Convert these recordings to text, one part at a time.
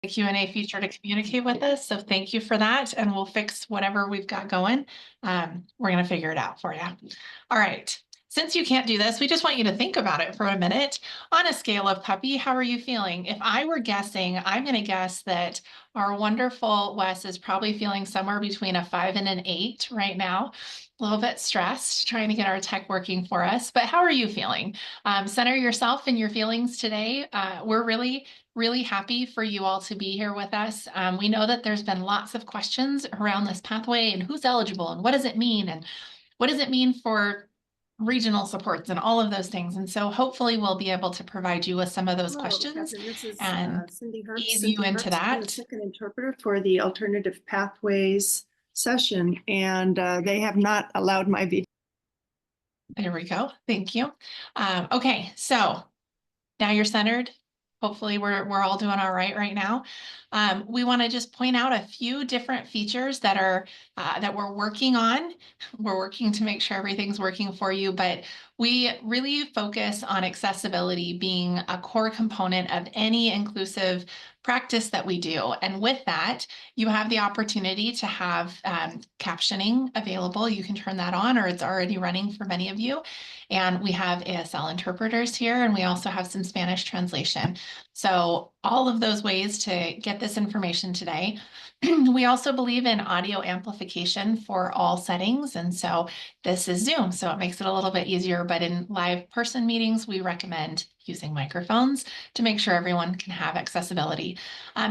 the Q&A feature to communicate with us. So thank you for that. And we'll fix whatever we've got going. We're going to figure it out for you. All right. Since you can't do this, we just want you to think about it for a minute. On a scale of puppy, how are you feeling? If I were guessing, I'm going to guess that our wonderful Wes is probably feeling somewhere between a 5 and an 8 right now. A little bit stressed trying to get our tech working for us. But how are you feeling? Center yourself in your feelings today. We're really happy for you all to be here with us. We know that there's been lots of questions around this pathway and who's eligible and what does it mean and what does it mean for regional supports and all of those things. And so hopefully we'll be able to provide you with some of those questions Catherine, this is and Cindy Hertz. ease you into that. I'm the second interpreter for the Alternative Pathways session, and they have not allowed my video. There we go. Thank you. Okay, so now you're centered. Hopefully we're all doing all right now. We want to just point out a few different features that are that we're working on. We're working to make sure everything's working for you, but we really focus on accessibility being a core component of any inclusive practice that we do. And with that, you have the opportunity to have captioning available. You can turn that on, or it's already running for many of you. And we have ASL interpreters here, and we also have some Spanish translation. So all of those ways to get this information today. We also believe in audio amplification for all settings. And so this is Zoom, so it makes it a little bit easier. But in live person meetings, we recommend using microphones to make sure everyone can have accessibility.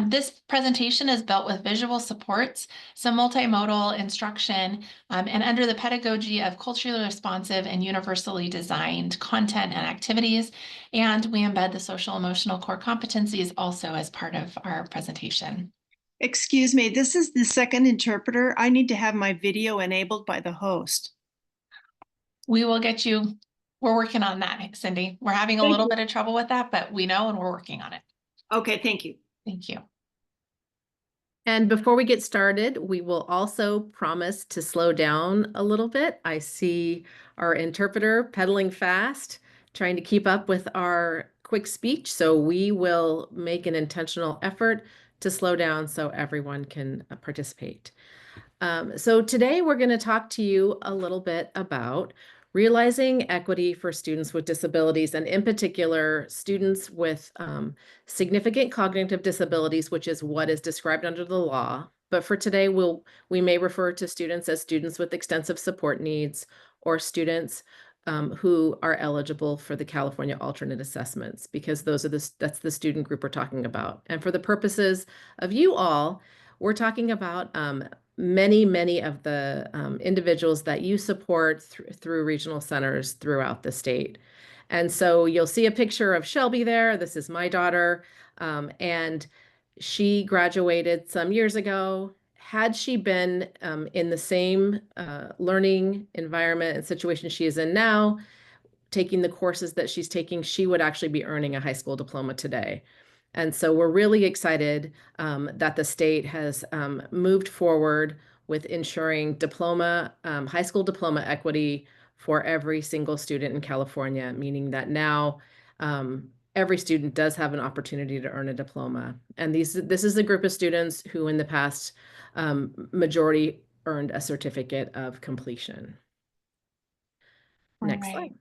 This presentation is built with visual supports, some multimodal instruction, and under the pedagogy of culturally responsive and universally designed content and activities. And we embed the social emotional core competencies also as part of our presentation. Excuse me, this is the second interpreter. I need to have my video enabled by the host. We will get you. We're working on that, Cindy. We're having a little bit of trouble with that, but we know and we're working on it. Okay, thank you. Thank you. And before we get started, we will also promise to slow down a little bit. I see our interpreter pedaling fast, trying to keep up with our quick speech. So we will make an intentional effort to slow down so everyone can participate. So today we're going to talk to you a little bit about realizing equity for students with disabilities, and in particular, students with significant cognitive disabilities, which is what is described under the law. But for today, we may refer to students as students with extensive support needs, or students who are eligible for the California alternate assessments, because that's the student group we're talking about. And for the purposes of you all, we're talking about many of the individuals that you support through regional centers throughout the state. And so you'll see a picture of Shelby there. This is my daughter, and she graduated some years ago. Had she been in the same learning environment and situation she is in now, taking the courses that she's taking, she would actually be earning a high school diploma today. And so we're really excited that the state has moved forward with ensuring high school diploma equity for every single student in California, meaning that now every student does have an opportunity to earn a diploma. And this is a group of students who in the past majority earned a certificate of completion. Next slide.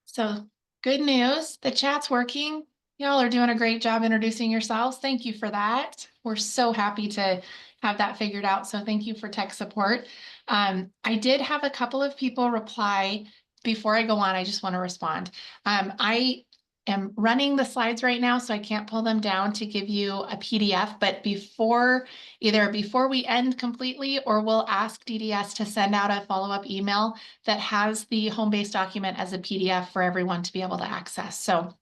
So good news, the chat's working. Y'all are doing a great job introducing yourselves. Thank you for that. We're so happy to have that figured out. So thank you for tech support. I did have a couple of people reply. Before I go on, I just want to respond. I am running the slides right now, so I can't pull them down to give you a PDF, but either before we end completely, or we'll ask DDS to send out a follow-up email that has the home-based document as a PDF for everyone to be able to access. So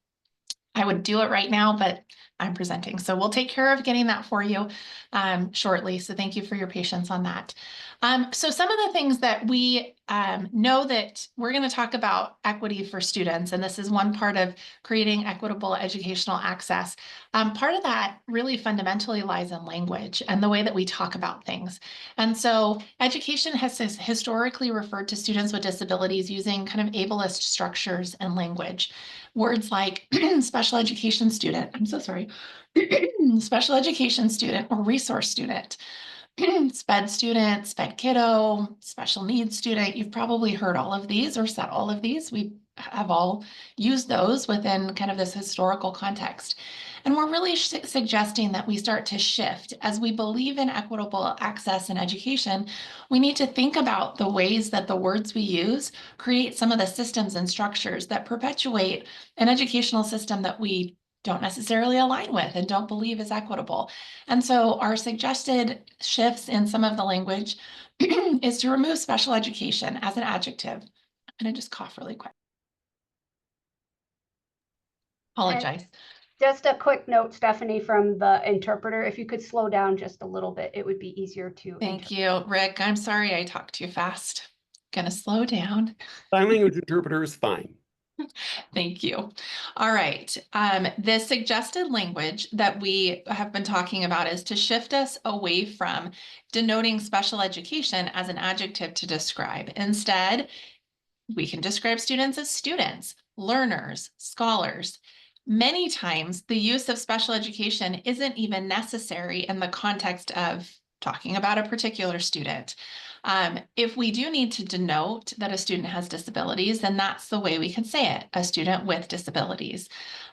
I would do it right now, but I'm presenting. So we'll take care of getting that for you shortly. So thank you for your patience on that. So some of the things that we know that we're going to talk about equity for students, and this is one part of creating equitable educational access. Part of that really fundamentally lies in language and the way that we talk about things. And so education has historically referred to students with disabilities using kind of ableist structures and language. Words like special education student, I'm so sorry, special education student or resource student, SPED student, SPED kiddo, special needs student. You've probably heard all of these or said all of these. We have all used those within kind of this historical context. And we're really suggesting that we start to shift. As we believe in equitable access and education, we need to think about the ways that the words we use create some of the systems and structures that perpetuate an educational system that we don't necessarily align with and don't believe is equitable. And so our suggested shifts in some of the language is to remove special education as an adjective. I'm going to just cough really quick. Apologize. Just a quick note, Stephanie, from the interpreter, if you could slow down just a little bit, it would be easier to. Thank you, Rick. I'm sorry I talked too fast. Gonna slow down. Sign language interpreter is fine. Thank you. All right. The suggested language that we have been talking about is to shift us away from denoting special education as an adjective to describe. Instead, we can describe students as students, learners, scholars. Many times, the use of special education isn't even necessary in the context of talking about a particular student. If we do need to denote that a student has disabilities, then that's the way we can say it, a student with disabilities.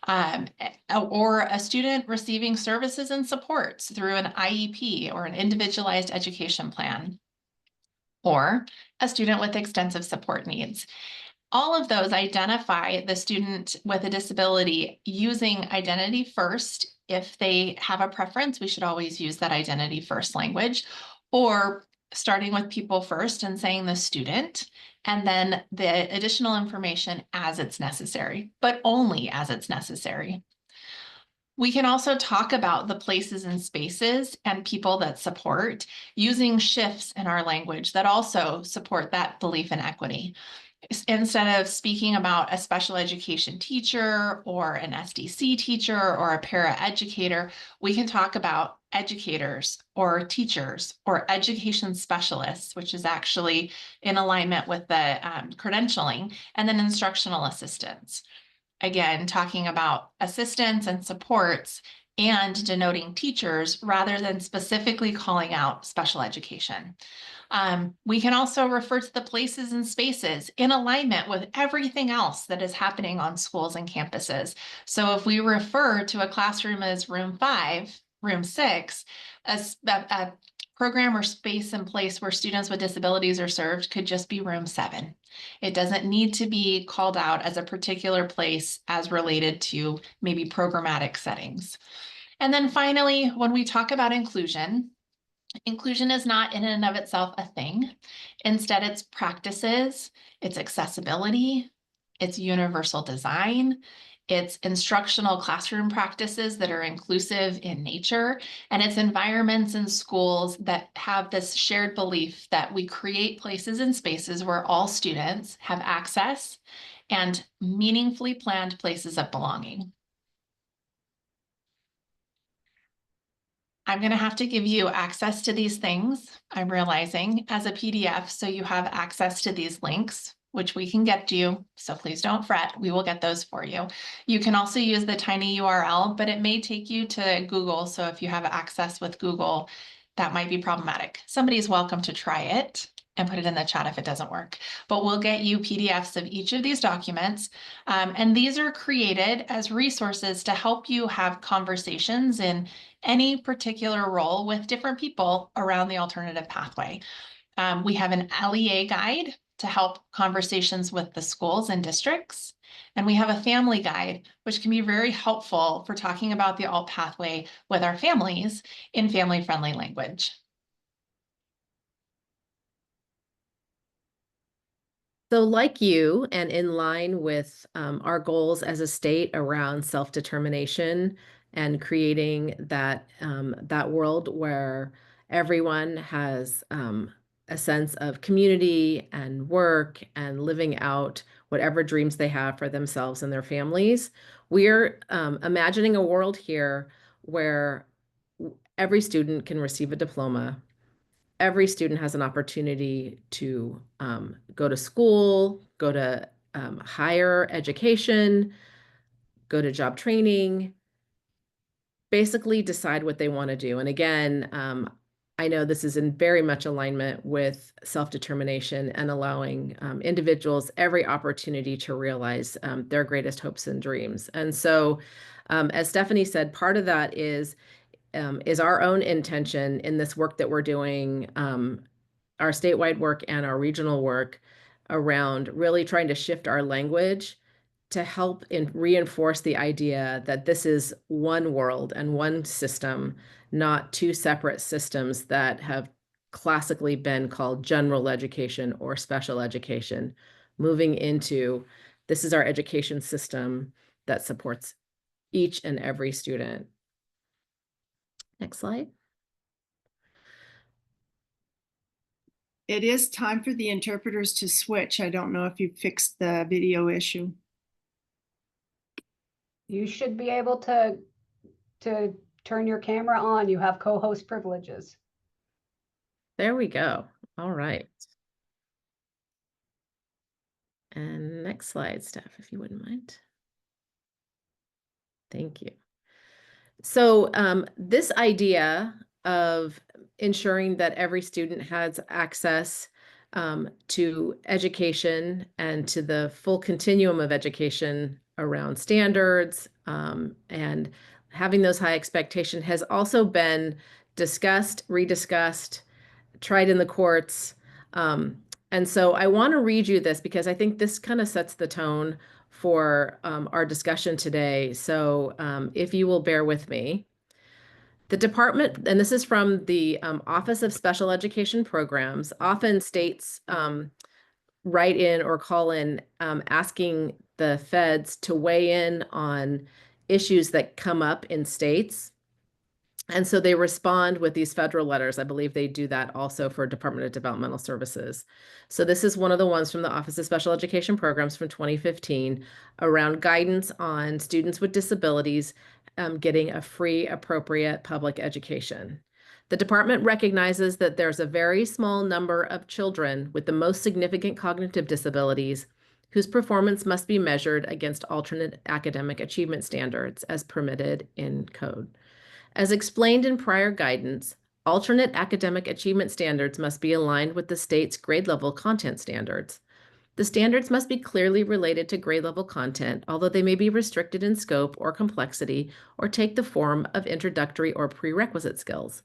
Or a student receiving services and supports through an IEP or an individualized education plan. Or a student with extensive support needs. All of those identify the student with a disability using identity first. If they have a preference, we should always use that identity first language, or starting with people first and saying the student, and then the additional information as it's necessary, but only as it's necessary. We can also talk about the places and spaces and people that support using shifts in our language that also support that belief in equity. Instead of speaking about a special education teacher or an SDC teacher or a paraeducator, we can talk about educators or teachers or education specialists, which is actually in alignment with the credentialing, and then instructional assistants. Again, talking about assistants and supports and denoting teachers rather than specifically calling out special education. We can also refer to the places and spaces in alignment with everything else that is happening on schools and campuses. So if we refer to a classroom as room 5, room 6, a program or space and place where students with disabilities are served could just be room 7. It doesn't need to be called out as a particular place as related to maybe programmatic settings. And then finally, when we talk about inclusion, inclusion is not in and of itself a thing. Instead, it's practices, it's accessibility, it's universal design, it's instructional classroom practices that are inclusive in nature, and it's environments and schools that have this shared belief that we create places and spaces where all students have access and meaningfully planned places of belonging. I'm going to have to give you access to these things, I'm realizing, as a PDF, so you have access to these links, which we can get you, so please don't fret, we will get those for you. You can also use the tiny URL, but it may take you to Google, so if you have access with Google, that might be problematic. Somebody's welcome to try it and put it in the chat if it doesn't work. But we'll get you PDFs of each of these documents. And these are created as resources to help you have conversations in any particular role with different people around the alternative pathway. We have an LEA guide to help conversations with the schools and districts. And we have a family guide, which can be very helpful for talking about the alt pathway with our families in family-friendly language. So like you, and in line with our goals as a state around self-determination and creating that, that world where everyone has a sense of community and work and living out whatever dreams they have for themselves and their families, we're imagining a world here where every student can receive a diploma. Every student has an opportunity to go to school, go to higher education, go to job training, basically decide what they want to do. And again, I know this is in very much alignment with self-determination and allowing individuals every opportunity to realize their greatest hopes and dreams. And so, as Stephanie said, part of that is our own intention in this work that we're doing, our statewide work and our regional work, around really trying to shift our language to help reinforce the idea that this is one world and one system, not two separate systems that have classically been called general education or special education, moving into this is our education system that supports each and every student. Next slide. It is time for the interpreters to switch. I don't know if you fixed the video issue. You should be able to turn your camera on. You have co-host privileges. There we go. All right. And next slide, Steph, if you wouldn't mind. Thank you. So this idea of ensuring that every student has access to education and to the full continuum of education around standards and having those high expectations has also been discussed, rediscussed, tried in the courts. And so I want to read you this because I think this kind of sets the tone for our discussion today. So if you will bear with me. The department, and this is from the Office of Special Education Programs, often states write in or call in asking the feds to weigh in on issues that come up in states. And so they respond with these federal letters. I believe they do that also for Department of Developmental Services. So this is one of the ones from the Office of Special Education Programs from 2015 around guidance on students with disabilities getting a free, appropriate public education. The department recognizes that there's a very small number of children with the most significant cognitive disabilities whose performance must be measured against alternate academic achievement standards as permitted in code. As explained in prior guidance, alternate academic achievement standards must be aligned with the state's grade level content standards. The standards must be clearly related to grade level content, although they may be restricted in scope or complexity or take the form of introductory or prerequisite skills.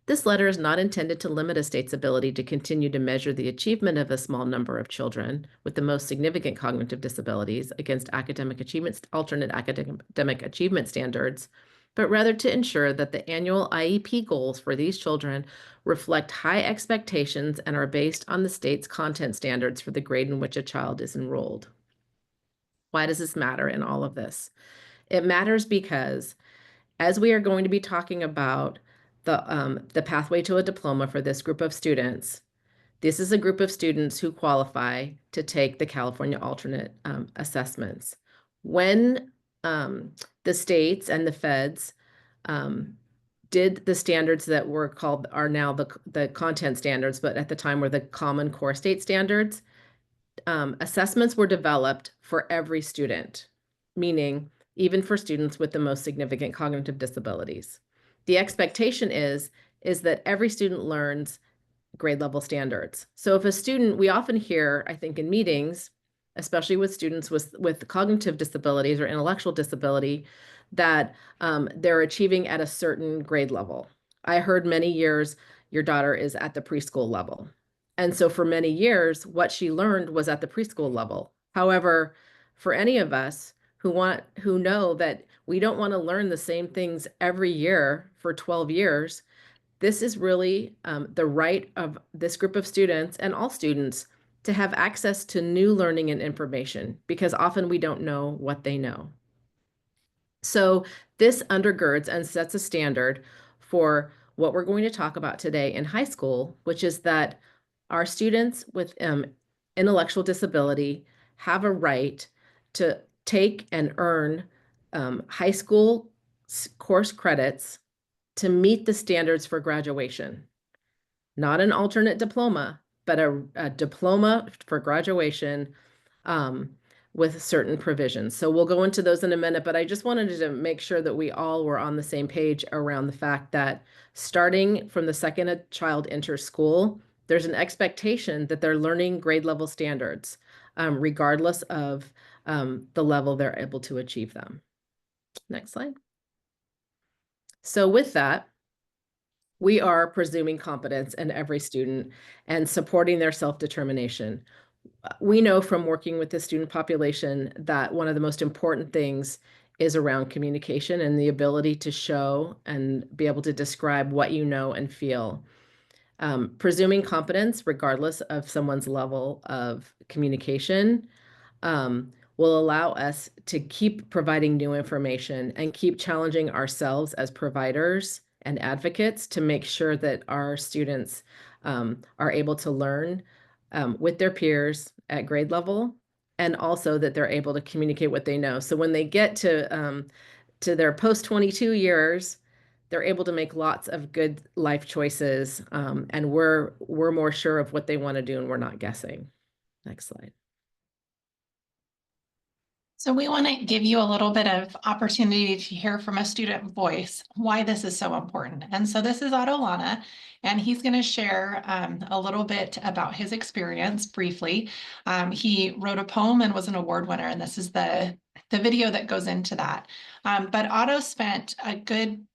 This letter is not intended to limit a state's ability to continue to measure the achievement of a small number of children with the most significant cognitive disabilities against academic achievements, alternate academic achievement standards, but rather to ensure that the annual IEP goals for these children reflect high expectations and are based on the state's content standards for the grade in which a child is enrolled. Why does this matter in all of this? It matters because as we are going to be talking about the pathway to a diploma for this group of students, this is a group of students who qualify to take the California alternate assessments. When the states and the feds did the standards that are now the content standards, but at the time were the Common Core State Standards, assessments were developed for every student, meaning even for students with the most significant cognitive disabilities. The expectation is that every student learns grade level standards. So if a student, we often hear, I think in meetings, especially with students with cognitive disabilities or intellectual disability, that they're achieving at a certain grade level. I heard many years, your daughter is at the preschool level. And so for many years, what she learned was at the preschool level. However, for any of us who know that we don't want to learn the same things every year for 12 years, this is really the right of this group of students and all students to have access to new learning and information, because often we don't know what they know. So this undergirds and sets a standard for what we're going to talk about today in high school, which is that our students with intellectual disability have a right to take and earn high school course credits to meet the standards for graduation. Not an alternate diploma, but a diploma for graduation with certain provisions. So we'll go into those in a minute, but I just wanted to make sure that we all were on the same page around the fact that starting from the second a child enters school, there's an expectation that they're learning grade level standards, regardless of the level they're able to achieve them. Next slide. So with that, we are presuming competence in every student and supporting their self-determination. We know from working with the student population that one of the most important things is around communication and the ability to show and be able to describe what you know and feel. Presuming competence, regardless of someone's level of communication, will allow us to keep providing new information and keep challenging ourselves as providers and advocates to make sure that our students are able to learn with their peers at grade level, and also that they're able to communicate what they know. So when they get to their post-22 years, they're able to make lots of good life choices, and we're more sure of what they want to do, and we're not guessing. Next slide. So we want to give you a little bit of opportunity to hear from a student voice why this is so important. And so this is Otto Lana, and he's going to share a little bit about his experience briefly. He wrote a poem and was an award winner, and this is the video that goes into that. But Otto spent a good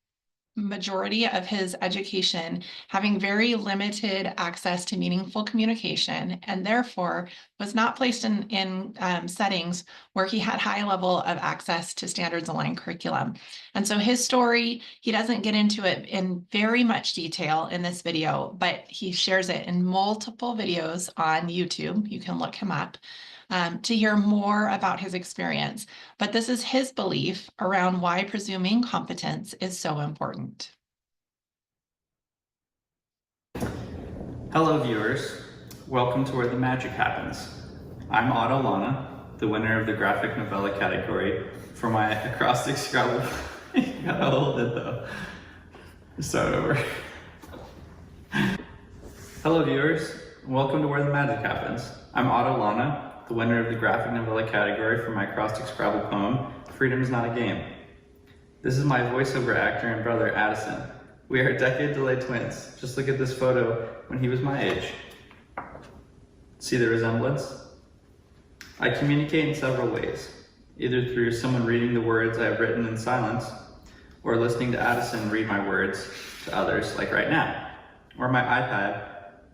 majority of his education having very limited access to meaningful communication, and therefore was not placed in settings where he had high level of access to standards aligned curriculum. And so his story, he doesn't get into it in very much detail in this video, but he shares it in multiple videos on YouTube. You can look him up to hear more about his experience. But this is his belief around why presuming competence is so important. Hello viewers, welcome to Where the Magic Happens. I'm Otto Lana, the winner of the graphic novella category for my acrostic Scrabble. You gotta hold it though. Start over. Hello viewers, welcome to Where the Magic Happens. I'm Otto Lana, the winner of the graphic novella category for my acrostic Scrabble poem, Freedom is Not a Game. This is my voiceover actor and brother, Addison. We are decade-delayed twins. Just look at this photo when he was my age. See the resemblance? I communicate in several ways, either through someone reading the words I have written in silence, or listening to Addison read my words to others, like right now, or my iPad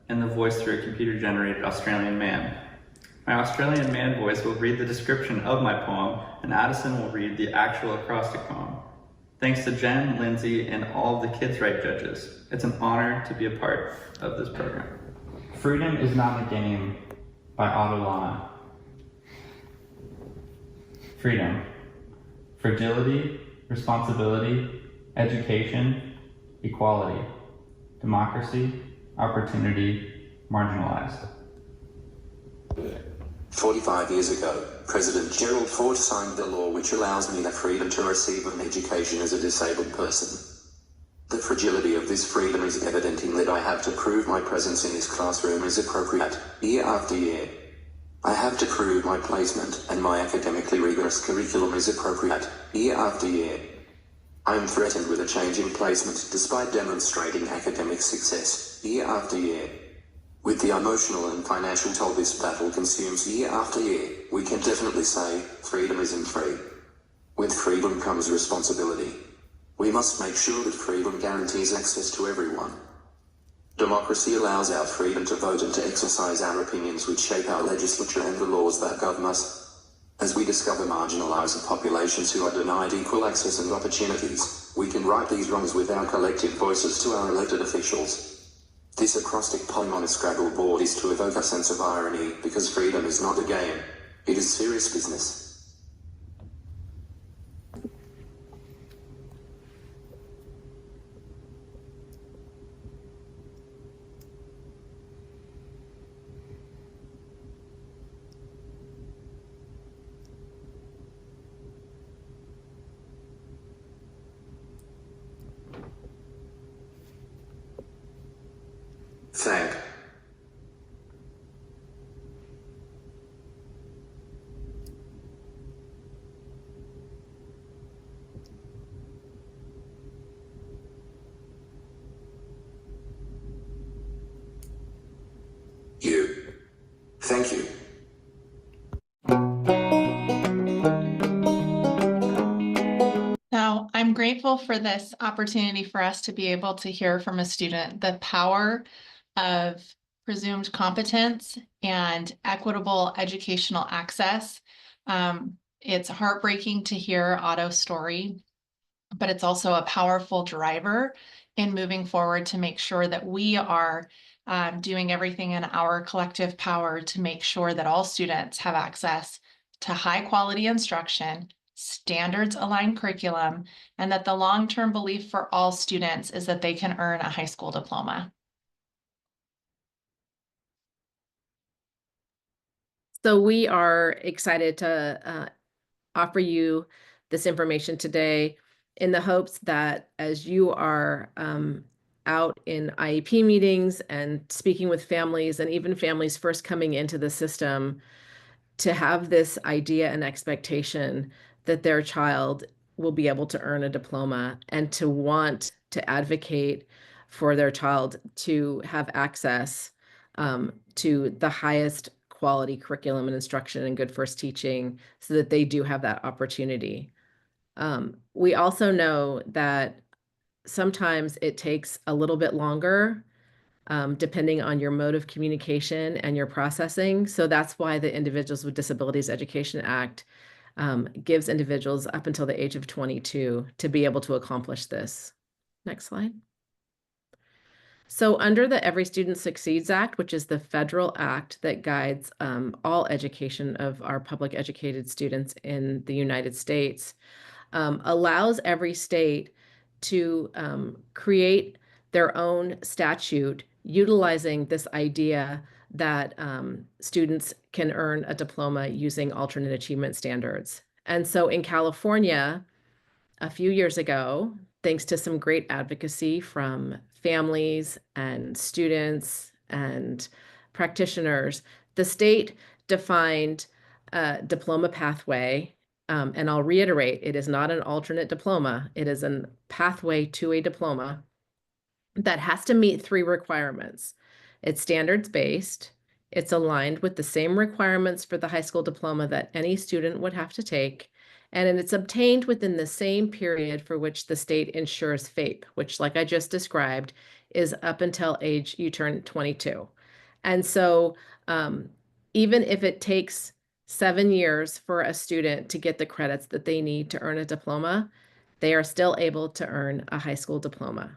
and the voice through a computer-generated Australian man. My Australian man voice will read the description of my poem, and Addison will read the actual acrostic poem. Thanks to Jen, Lindsay, and all the Kids Right judges. It's an honor to be a part of this program. Freedom is Not a Game by Otto Lana. Freedom. Fragility, responsibility, education, equality, democracy, opportunity, marginalized. 45 years ago, President Gerald Ford signed the law which allows me the freedom to receive an education as a disabled person. The fragility of this freedom is evident in that I have to prove my presence in this classroom is appropriate, year after year. I have to prove my placement and my academically rigorous curriculum is appropriate, year after year. I am threatened with a change in placement despite demonstrating academic success, year after year. With the emotional and financial toll this battle consumes year after year, we can definitely say, freedom isn't free. With freedom comes responsibility. We must make sure that freedom guarantees access to everyone. Democracy allows our freedom to vote and to exercise our opinions which shape our legislature and the laws that govern us. As we discover marginalized populations who are denied equal access and opportunities, we can right these wrongs with our collective voices to our elected officials. This acrostic poem on a Scrabble board is to evoke a sense of irony, because freedom is not a game. It is serious business. Thank. Thank you. Now, I'm grateful for this opportunity for us to be able to hear from a student the power of presumed competence and equitable educational access. It's heartbreaking to hear Otto's story, but it's also a powerful driver in moving forward to make sure that we are doing everything in our collective power to make sure that all students have access to high quality instruction, standards aligned curriculum, and that the long-term belief for all students is that they can earn a high school diploma. So we are excited to offer you this information today in the hopes that as you are out in IEP meetings and speaking with families and even families first coming into the system, to have this idea and expectation that their child will be able to earn a diploma and to want to advocate for their child to have access to the highest quality curriculum and instruction and good first teaching so that they do have that opportunity. We also know that sometimes it takes a little bit longer depending on your mode of communication and your processing. So that's why the Individuals with Disabilities Education Act gives individuals up until the age of 22 to be able to accomplish this. Next slide. So under the Every Student Succeeds Act, which is the federal act that guides all education of our public educated students in the United States, allows every state to create their own statute utilizing this idea that students can earn a diploma using alternate achievement standards. And so in California, a few years ago, thanks to some great advocacy from families and students and practitioners, the state defined a diploma pathway. And I'll reiterate, it is not an alternate diploma. It is a pathway to a diploma that has to meet 3 requirements. It's standards-based. It's aligned with the same requirements for the high school diploma that any student would have to take. And it's obtained within the same period for which the state ensures FAPE, which, like I just described, is up until age you turn 22. And so even if it takes 7 years for a student to get the credits that they need to earn a diploma, they are still able to earn a high school diploma.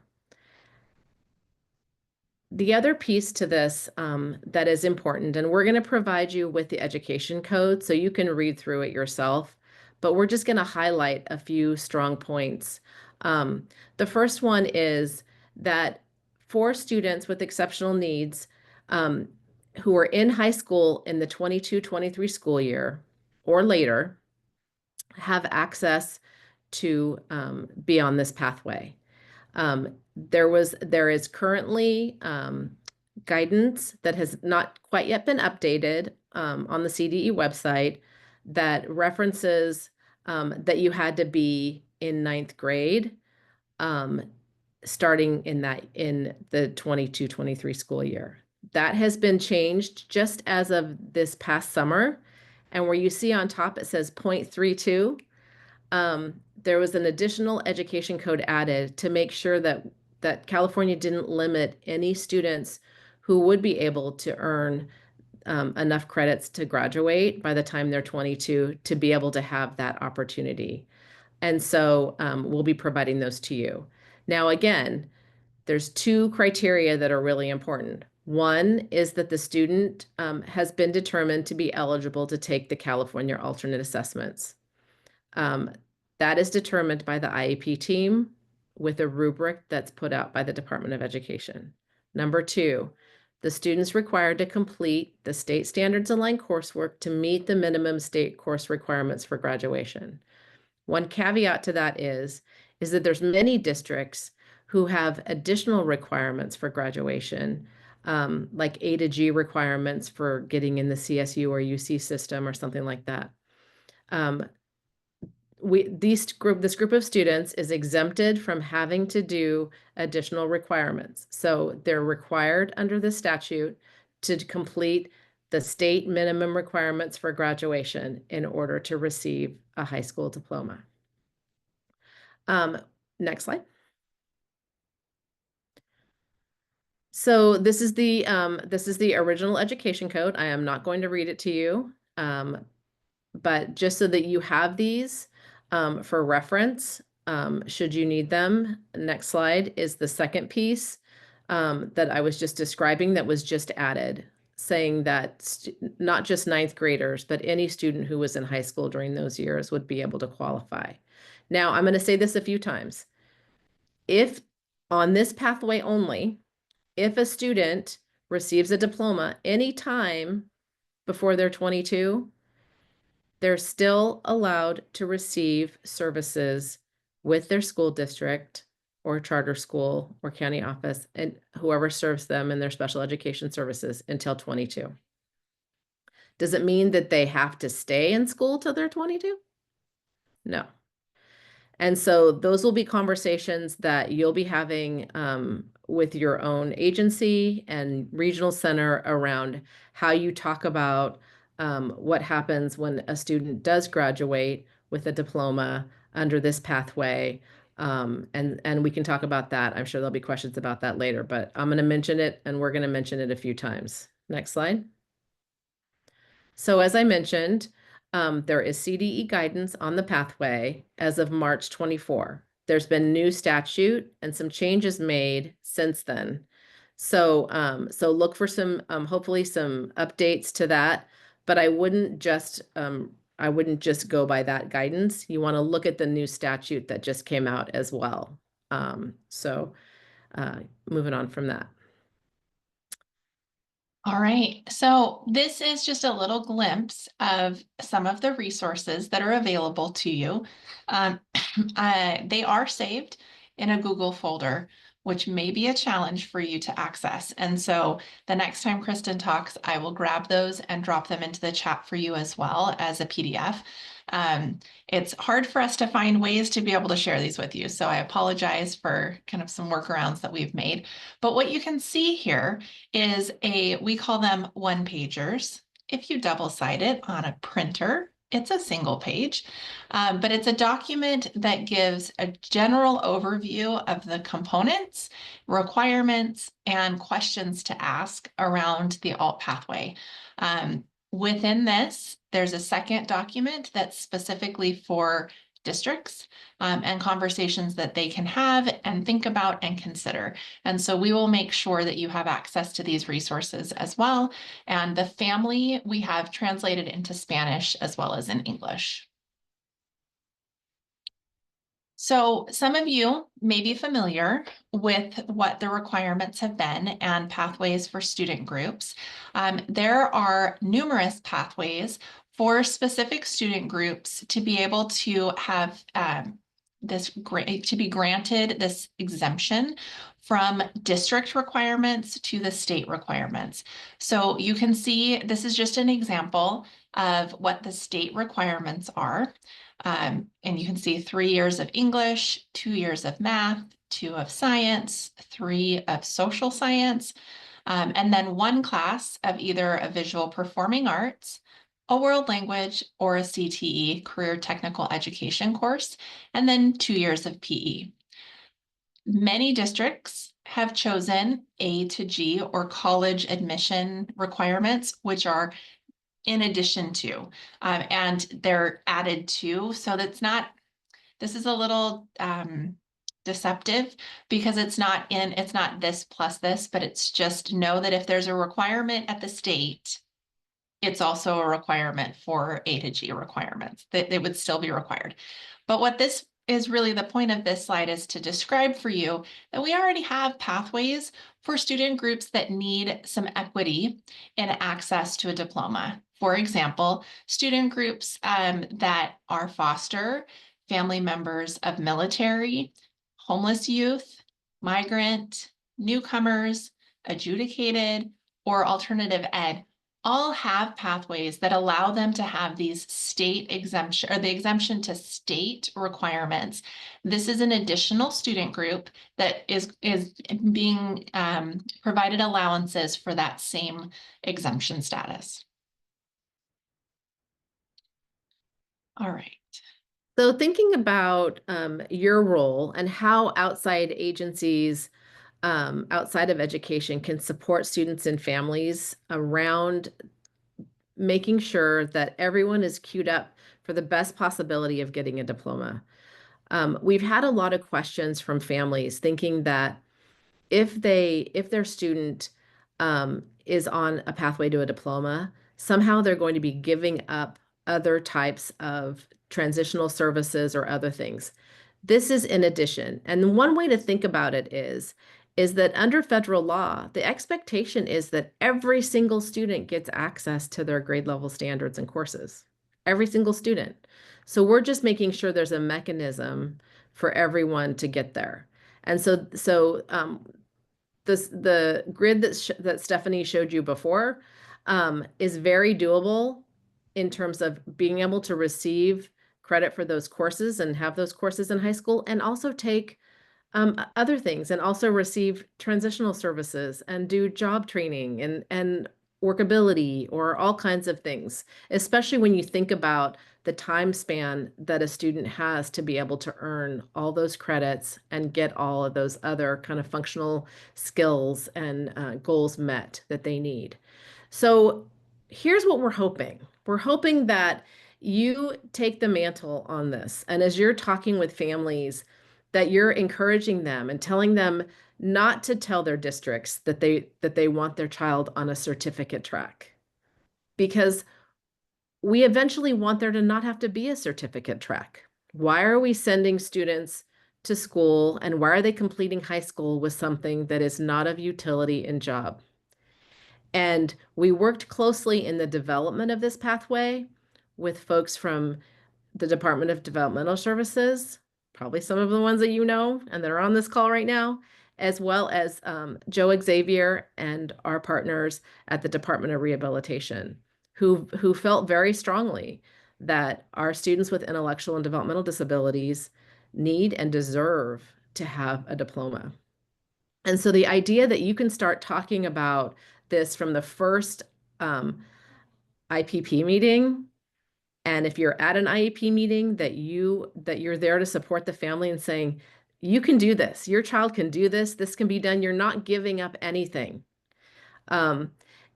The other piece to this that is important, and we're going to provide you with the education code so you can read through it yourself, but we're just going to highlight a few strong points. The first one is that for students with exceptional needs who are in high school in the 22-23 school year or later have access to be on this pathway. There is currently guidance that has not quite yet been updated on the CDE website that references that you had to be in 9th grade starting in the 22-23 school year. That has been changed just as of this past summer. And where you see on top it says 0.32, there was an additional education code added to make sure that California didn't limit any students who would be able to earn enough credits to graduate by the time they're 22 to be able to have that opportunity. And so we'll be providing those to you. Now, again, there's 2 criteria that are really important. One is that the student has been determined to be eligible to take the California alternate assessments. That is determined by the IEP team with a rubric that's put out by the Department of Education. Number 2, the student's required to complete the state standards aligned coursework to meet the minimum state course requirements for graduation. One caveat to that is that there's many districts who have additional requirements for graduation, like A to G requirements for getting in the CSU or UC system or something like that. This group of students is exempted from having to do additional requirements. So they're required under the statute to complete the state minimum requirements for graduation in order to receive a high school diploma. Next slide. So this is the original education code. I am not going to read it to you, but just so that you have these for reference, should you need them. Next slide is the second piece that I was just describing that was just added, saying that not just ninth graders, but any student who was in high school during those years would be able to qualify. Now, I'm going to say this a few times. If on this pathway only, if a student receives a diploma anytime before they're 22, they're still allowed to receive services with their school district or charter school or county office and whoever serves them in their special education services until 22. Does it mean that they have to stay in school till they're 22? No. And so those will be conversations that you'll be having with your own agency and regional center around how you talk about what happens when a student does graduate with a diploma under this pathway. And we can talk about that. I'm sure there'll be questions about that later, but I'm going to mention it and we're going to mention it a few times. Next slide. So as I mentioned, there is CDE guidance on the pathway as of March 24. There's been new statute and some changes made since then. So, so look for some, hopefully some updates to that, but I wouldn't just go by that guidance. You want to look at the new statute that just came out as well. Moving on from that. All right, so this is just a little glimpse of some of the resources that are available to you. They are saved in a Google folder, which may be a challenge for you to access. And so the next time Kristen talks, I will grab those and drop them into the chat for you as well as a PDF. It's hard for us to find ways to be able to share these with you. So I apologize for kind of some workarounds that we've made. But what you can see here is we call them one-pagers. If you double-side it on a printer, it's a single page, but it's a document that gives a general overview of the components, requirements, and questions to ask around the alt pathway. Within this, there's a second document that's specifically for districts and conversations that they can have and think about and consider. And so we will make sure that you have access to these resources as well. And the family we have translated into Spanish as well as in English. So some of you may be familiar with what the requirements have been and pathways for student groups. There are numerous pathways for specific student groups to be able to have to be granted this exemption from district requirements to the state requirements. So you can see this is just an example of what the state requirements are. And you can see 3 years of English, 2 years of math, 2 of science, 3 of social science, and then 1 class of either a visual performing arts, a world language, or a CTE, career technical education course, and then 2 years of PE. Many districts have chosen A to G or college admission requirements, which are in addition to, and they're added to. So that's not, this is a little deceptive because it's not this plus this, but it's just know that if there's a requirement at the state, it's also a requirement for A to G requirements, that they would still be required. But what this is really the point of this slide is to describe for you that we already have pathways for student groups that need some equity in access to a diploma. For example, student groups that are foster, family members of military, homeless youth, migrant, newcomers, adjudicated, or alternative ed all have pathways that allow them to have these state exemption or the exemption to state requirements. This is an additional student group that is being provided allowances for that same exemption status. All right. So thinking about your role and how outside agencies outside of education can support students and families around making sure that everyone is queued up for the best possibility of getting a diploma. We've had a lot of questions from families thinking that if their student is on a pathway to a diploma, somehow they're going to be giving up other types of transitional services or other things. This is in addition. And one way to think about it is that under federal law, the expectation is that every single student gets access to their grade level standards and courses. Every single student. So we're just making sure there's a mechanism for everyone to get there. And so the grid that Stephanie showed you before is very doable in terms of being able to receive credit for those courses and have those courses in high school, and also take other things, and also receive transitional services and do job training and workability or all kinds of things, especially when you think about the time span that a student has to be able to earn all those credits and get all of those other kind of functional skills and goals met that they need. So here's what we're hoping. We're hoping that you take the mantle on this. And as you're talking with families, that you're encouraging them and telling them not to tell their districts that they want their child on a certificate track, because we eventually want there to not have to be a certificate track. Why are we sending students to school, and why are they completing high school with something that is not of utility in job? And we worked closely in the development of this pathway with folks from the Department of Developmental Services, probably some of the ones that you know and that are on this call right now, as well as Joe Xavier and our partners at the Department of Rehabilitation, who felt very strongly that our students with intellectual and developmental disabilities need and deserve to have a diploma. And so the idea that you can start talking about this from the first IPP meeting, and if you're at an IEP meeting, that you're there to support the family and saying, you can do this, your child can do this, this can be done, you're not giving up anything. And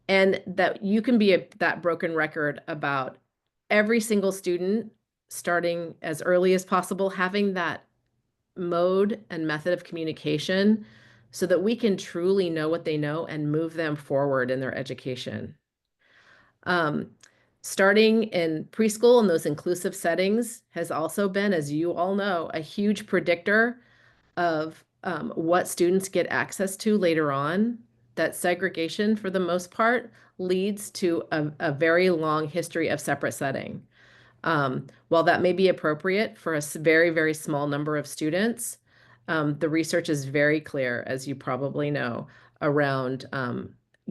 that you can be that broken record about every single student, starting as early as possible, having that mode and method of communication so that we can truly know what they know and move them forward in their education. Starting in preschool and those inclusive settings has also been, as you all know, a huge predictor of what students get access to later on. That segregation, for the most part, leads to a very long history of separate setting. While that may be appropriate for a very, very small number of students, the research is very clear, as you probably know, around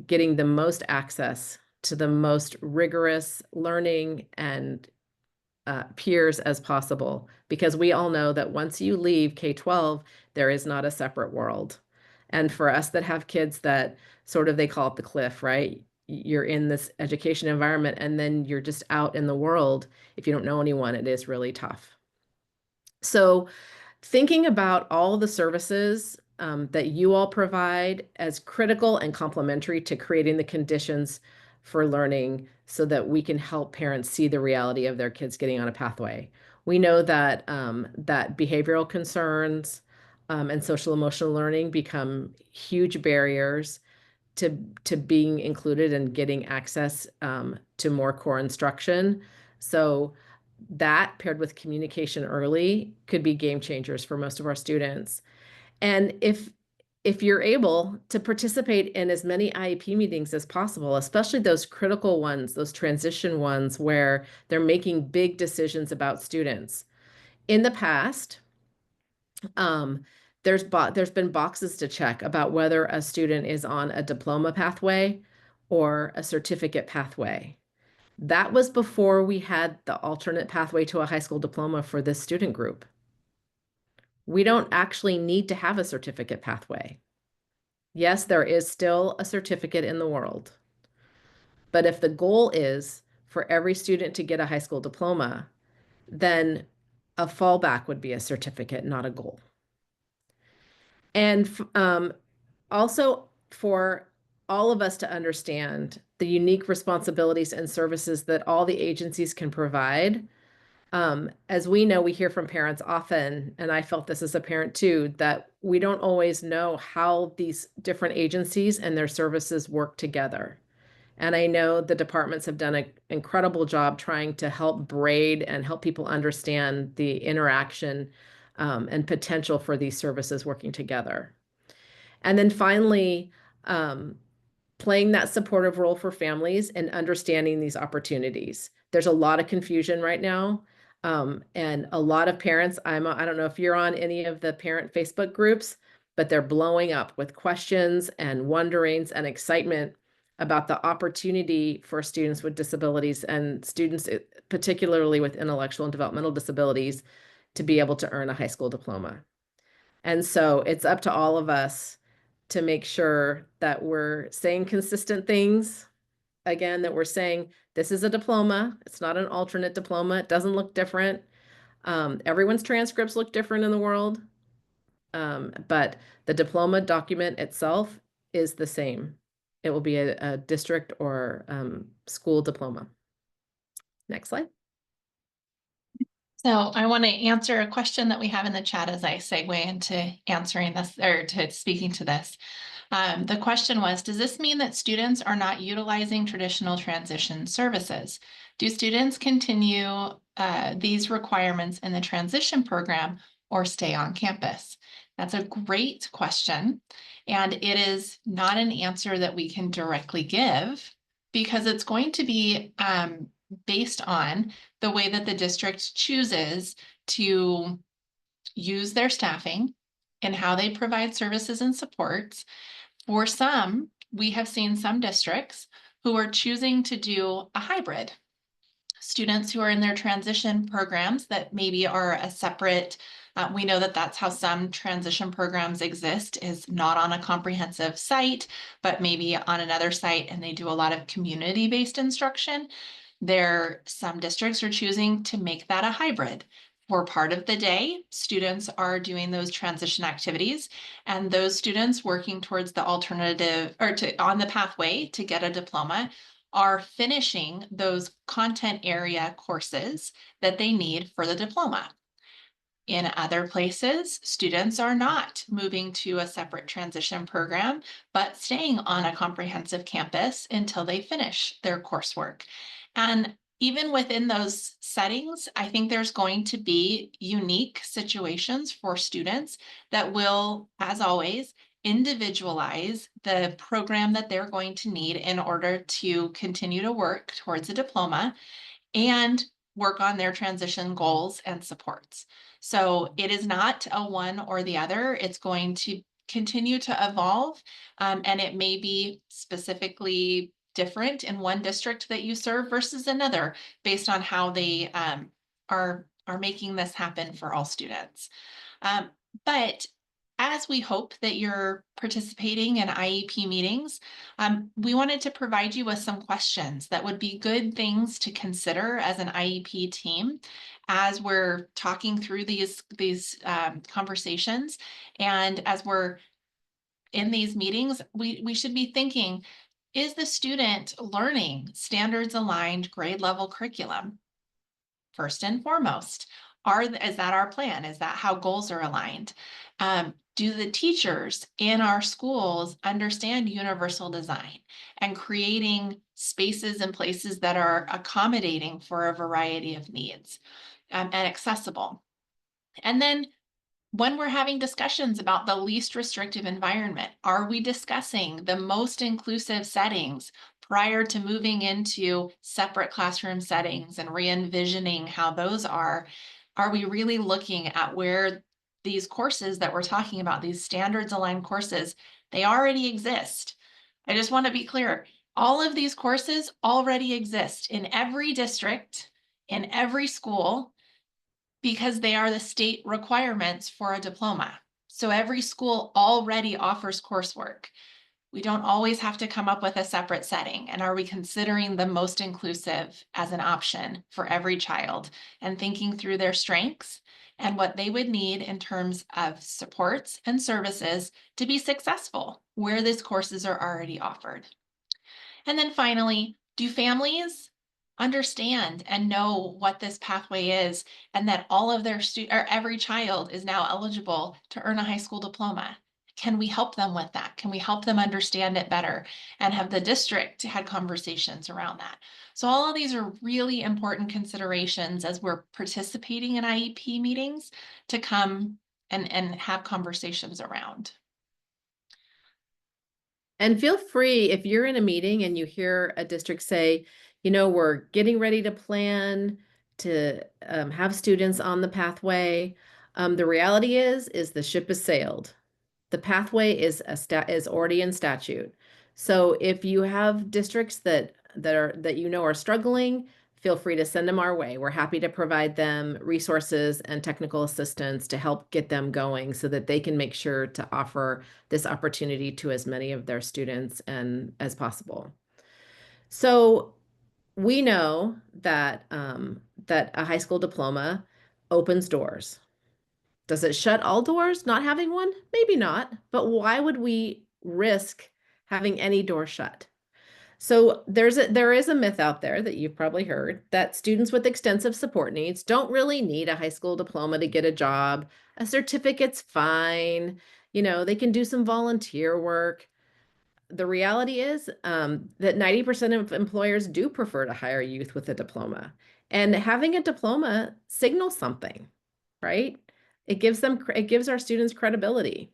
getting the most access to the most rigorous learning and peers as possible, because we all know that once you leave K-12, there is not a separate world. And for us that have kids that sort of, they call it the cliff, right? You're in this education environment and then you're just out in the world. If you don't know anyone, it is really tough. So thinking about all the services that you all provide as critical and complementary to creating the conditions for learning so that we can help parents see the reality of their kids getting on a pathway. We know that that behavioral concerns and social emotional learning become huge barriers to being included and getting access to more core instruction. So that paired with communication early could be game changers for most of our students. And if you're able to participate in as many IEP meetings as possible, especially those critical ones, those transition ones where they're making big decisions about students. In the past, there's been boxes to check about whether a student is on a diploma pathway or a certificate pathway. That was before we had the alternate pathway to a high school diploma for this student group. We don't actually need to have a certificate pathway. Yes, there is still a certificate in the world. But if the goal is for every student to get a high school diploma, then a fallback would be a certificate, not a goal. And also for all of us to understand the unique responsibilities and services that all the agencies can provide. As we know, we hear from parents often, and I felt this as a parent too, that we don't always know how these different agencies and their services work together. And I know the departments have done an incredible job trying to help braid and help people understand the interaction and potential for these services working together. And then finally, playing that supportive role for families and understanding these opportunities. There's a lot of confusion right now. And a lot of parents, I don't know if you're on any of the parent Facebook groups, but they're blowing up with questions and wonderings and excitement about the opportunity for students with disabilities and students, particularly with intellectual and developmental disabilities, to be able to earn a high school diploma. And so it's up to all of us to make sure that we're saying consistent things. Again, that we're saying this is a diploma. It's not an alternate diploma. It doesn't look different. Everyone's transcripts look different in the world. But the diploma document itself is the same. It will be a district or school diploma. Next slide. So I want to answer a question that we have in the chat as I segue into answering this or to speaking to this. The question was, does this mean that students are not utilizing traditional transition services? Do students continue these requirements in the transition program or stay on campus? That's a great question. And it is not an answer that we can directly give because it's going to be based on the way that the district chooses to use their staffing and how they provide services and supports. For some, we have seen some districts who are choosing to do a hybrid. Students who are in their transition programs that maybe are a separate, we know that that's how some transition programs exist, is not on a comprehensive site, but maybe on another site, and they do a lot of community-based instruction. Some districts are choosing to make that a hybrid. For part of the day, students are doing those transition activities, and those students working towards the alternative or on the pathway to get a diploma are finishing those content area courses that they need for the diploma. In other places, students are not moving to a separate transition program, but staying on a comprehensive campus until they finish their coursework. And even within those settings, I think there's going to be unique situations for students that will, as always, individualize the program that they're going to need in order to continue to work towards a diploma and work on their transition goals and supports. So it is not a one or the other. It's going to continue to evolve, and it may be specifically different in one district that you serve versus another based on how they are making this happen for all students. But as we hope that you're participating in IEP meetings, we wanted to provide you with some questions that would be good things to consider as an IEP team as we're talking through these conversations. And as we're in these meetings, we should be thinking, is the student learning standards aligned grade level curriculum? First and foremost, is that our plan? Is that how goals are aligned? Do the teachers in our schools understand universal design and creating spaces and places that are accommodating for a variety of needs and accessible? And then when we're having discussions about the least restrictive environment, are we discussing the most inclusive settings prior to moving into separate classroom settings and re-envisioning how those are? Are we really looking at where these courses that we're talking about, these standards aligned courses, they already exist? I just want to be clear. All of these courses already exist in every district, in every school, because they are the state requirements for a diploma. So every school already offers coursework. We don't always have to come up with a separate setting. And are we considering the most inclusive as an option for every child and thinking through their strengths and what they would need in terms of supports and services to be successful where these courses are already offered? And then finally, do families understand and know what this pathway is and that all of their or every child is now eligible to earn a high school diploma? Can we help them with that? Can we help them understand it better? And have the district had conversations around that? So all of these are really important considerations as we're participating in IEP meetings to come and have conversations around. And feel free, if you're in a meeting and you hear a district say, you know, we're getting ready to plan to have students on the pathway. The reality is the ship has sailed. The pathway is already in statute. So if you have districts that you know are struggling, feel free to send them our way. We're happy to provide them resources and technical assistance to help get them going so that they can make sure to offer this opportunity to as many of their students and as possible. So we know that that a high school diploma opens doors. Does it shut all doors, not having one? Maybe not, but why would we risk having any door shut? So there is a myth out there that you've probably heard that students with extensive support needs don't really need a high school diploma to get a job. A certificate's fine. You know, they can do some volunteer work. The reality is that 90% of employers do prefer to hire youth with a diploma. And having a diploma signals something, right? It gives our students credibility.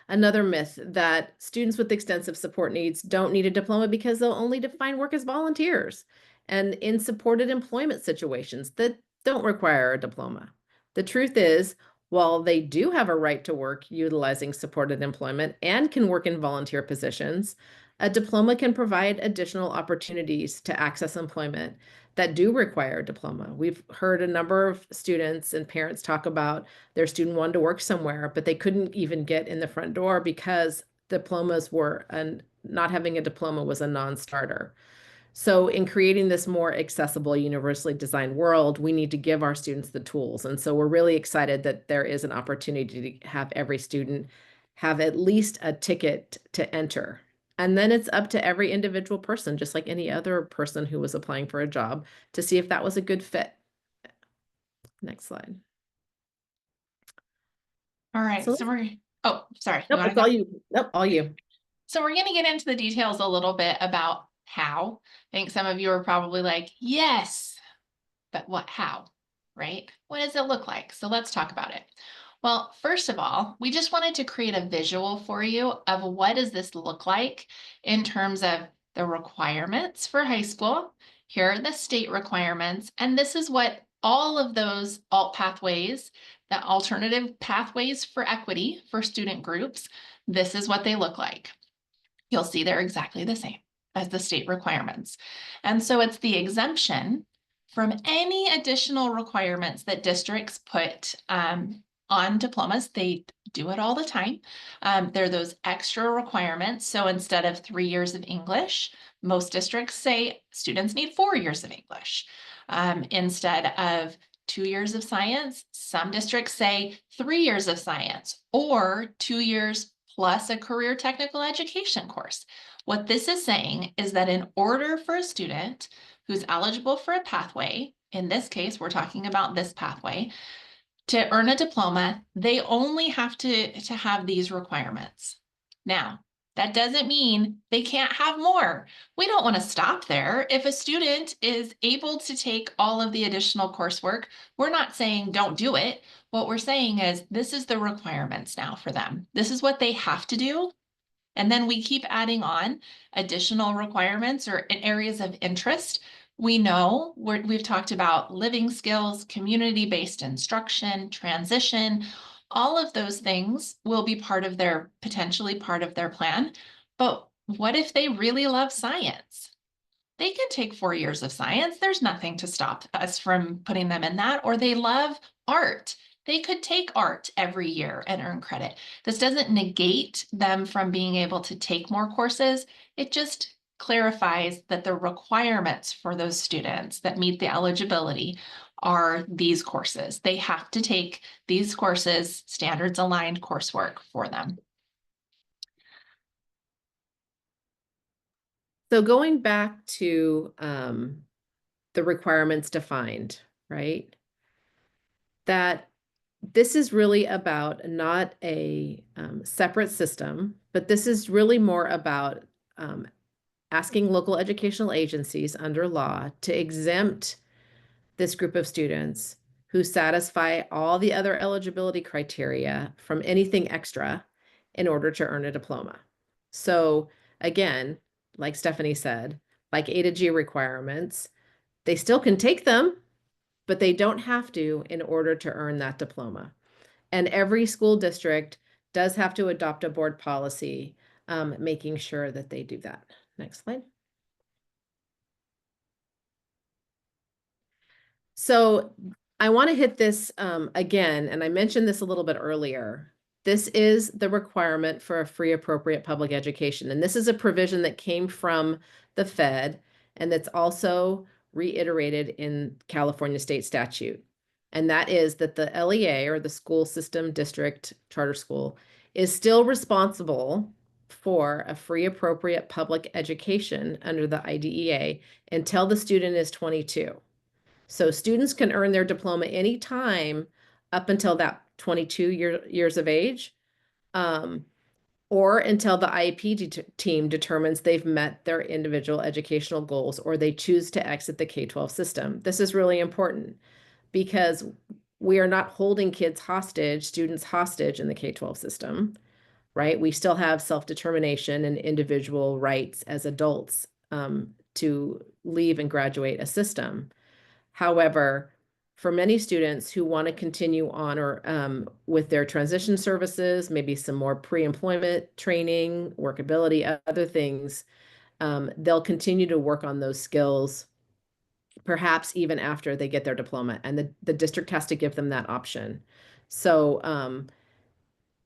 Another myth that students with extensive support needs don't need a diploma because they'll only find work as volunteers and in supported employment situations that don't require a diploma. The truth is, while they do have a right to work utilizing supported employment and can work in volunteer positions, a diploma can provide additional opportunities to access employment that do require a diploma. We've heard a number of students and parents talk about their student wanted to work somewhere, but they couldn't even get in the front door because diplomas were, and not having a diploma was a non-starter. So in creating this more accessible, universally designed world, we need to give our students the tools. And so we're really excited that there is an opportunity to have every student have at least a ticket to enter. And then it's up to every individual person, just like any other person who was applying for a job, to see if that was a good fit. Next slide. All right, So so we're, oh, sorry. Nope, it's all you. Nope, all you. So we're going to get into the details a little bit about how. I think some of you are probably like, yes, but what, how, right? What does it look like? So let's talk about it. Well, first of all, we just wanted to create a visual for you of what does this look like in terms of the requirements for high school. Here are the state requirements, and this is what all of those alt pathways, the alternative pathways for equity for student groups, this is what they look like. You'll see they're exactly the same as the state requirements. And so it's the exemption from any additional requirements that districts put on diplomas. They do it all the time. There are those extra requirements. So instead of 3 years of English, most districts say students need 4 years of English. Instead of 2 years of science, some districts say 3 years of science or 2 years plus a career technical education course. What this is saying is that in order for a student who's eligible for a pathway, in this case, we're talking about this pathway, to earn a diploma, they only have to have these requirements. Now, that doesn't mean they can't have more. We don't want to stop there. If a student is able to take all of the additional coursework, we're not saying don't do it. What we're saying is this is the requirements now for them. This is what they have to do. And then we keep adding on additional requirements or in areas of interest. We know we've talked about living skills, community-based instruction, transition. All of those things will be part of potentially part of their plan. But what if they really love science? They can take 4 years of science. There's nothing to stop us from putting them in that. Or they love art. They could take art every year and earn credit. This doesn't negate them from being able to take more courses. It just clarifies that the requirements for those students that meet the eligibility are these courses. They have to take these courses, standards aligned coursework for them. So going back to the requirements defined, right? That this is really about not a separate system, but this is really more about asking local educational agencies under law to exempt this group of students who satisfy all the other eligibility criteria from anything extra in order to earn a diploma. So again, like Stephanie said, like A to G requirements, they still can take them, but they don't have to in order to earn that diploma. And every school district does have to adopt a board policy, making sure that they do that. Next slide. So I want to hit this again, and I mentioned this a little bit earlier. This is the requirement for a free appropriate public education. And this is a provision that came from the Fed, and that's also reiterated in California state statute. And that is that the LEA, or the school system district charter school, is still responsible for a free appropriate public education under the IDEA until the student is 22. So students can earn their diploma anytime up until that 22 years of age, or until the IEP team determines they've met their individual educational goals or they choose to exit the K-12 system. This is really important because we are not holding kids hostage, students hostage in the K-12 system, right? We still have self-determination and individual rights as adults to leave and graduate a system. However, for many students who want to continue on or with their transition services, maybe some more pre-employment training, workability, other things, they'll continue to work on those skills, perhaps even after they get their diploma, and the district has to give them that option. So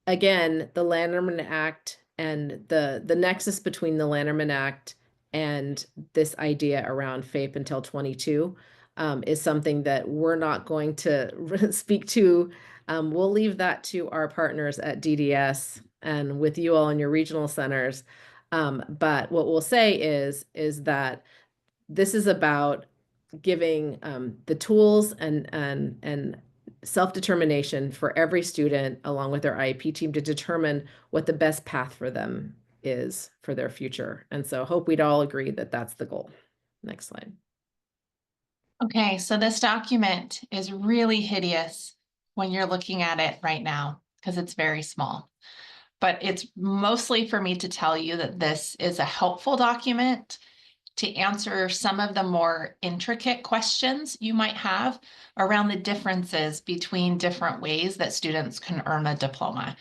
again, the Lanterman Act and the nexus between the Lanterman Act and this idea around FAPE until 22 is something that we're not going to speak to. We'll leave that to our partners at DDS and with you all in your regional centers. But what we'll say is that this is about giving the tools and self-determination for every student along with their IEP team to determine what the best path for them is for their future. And so hope we'd all agree that that's the goal. Next slide. Okay, so this document is really hideous when you're looking at it right now because it's very small. But it's mostly for me to tell you that this is a helpful document to answer some of the more intricate questions you might have around the differences between different ways that students can earn a diploma.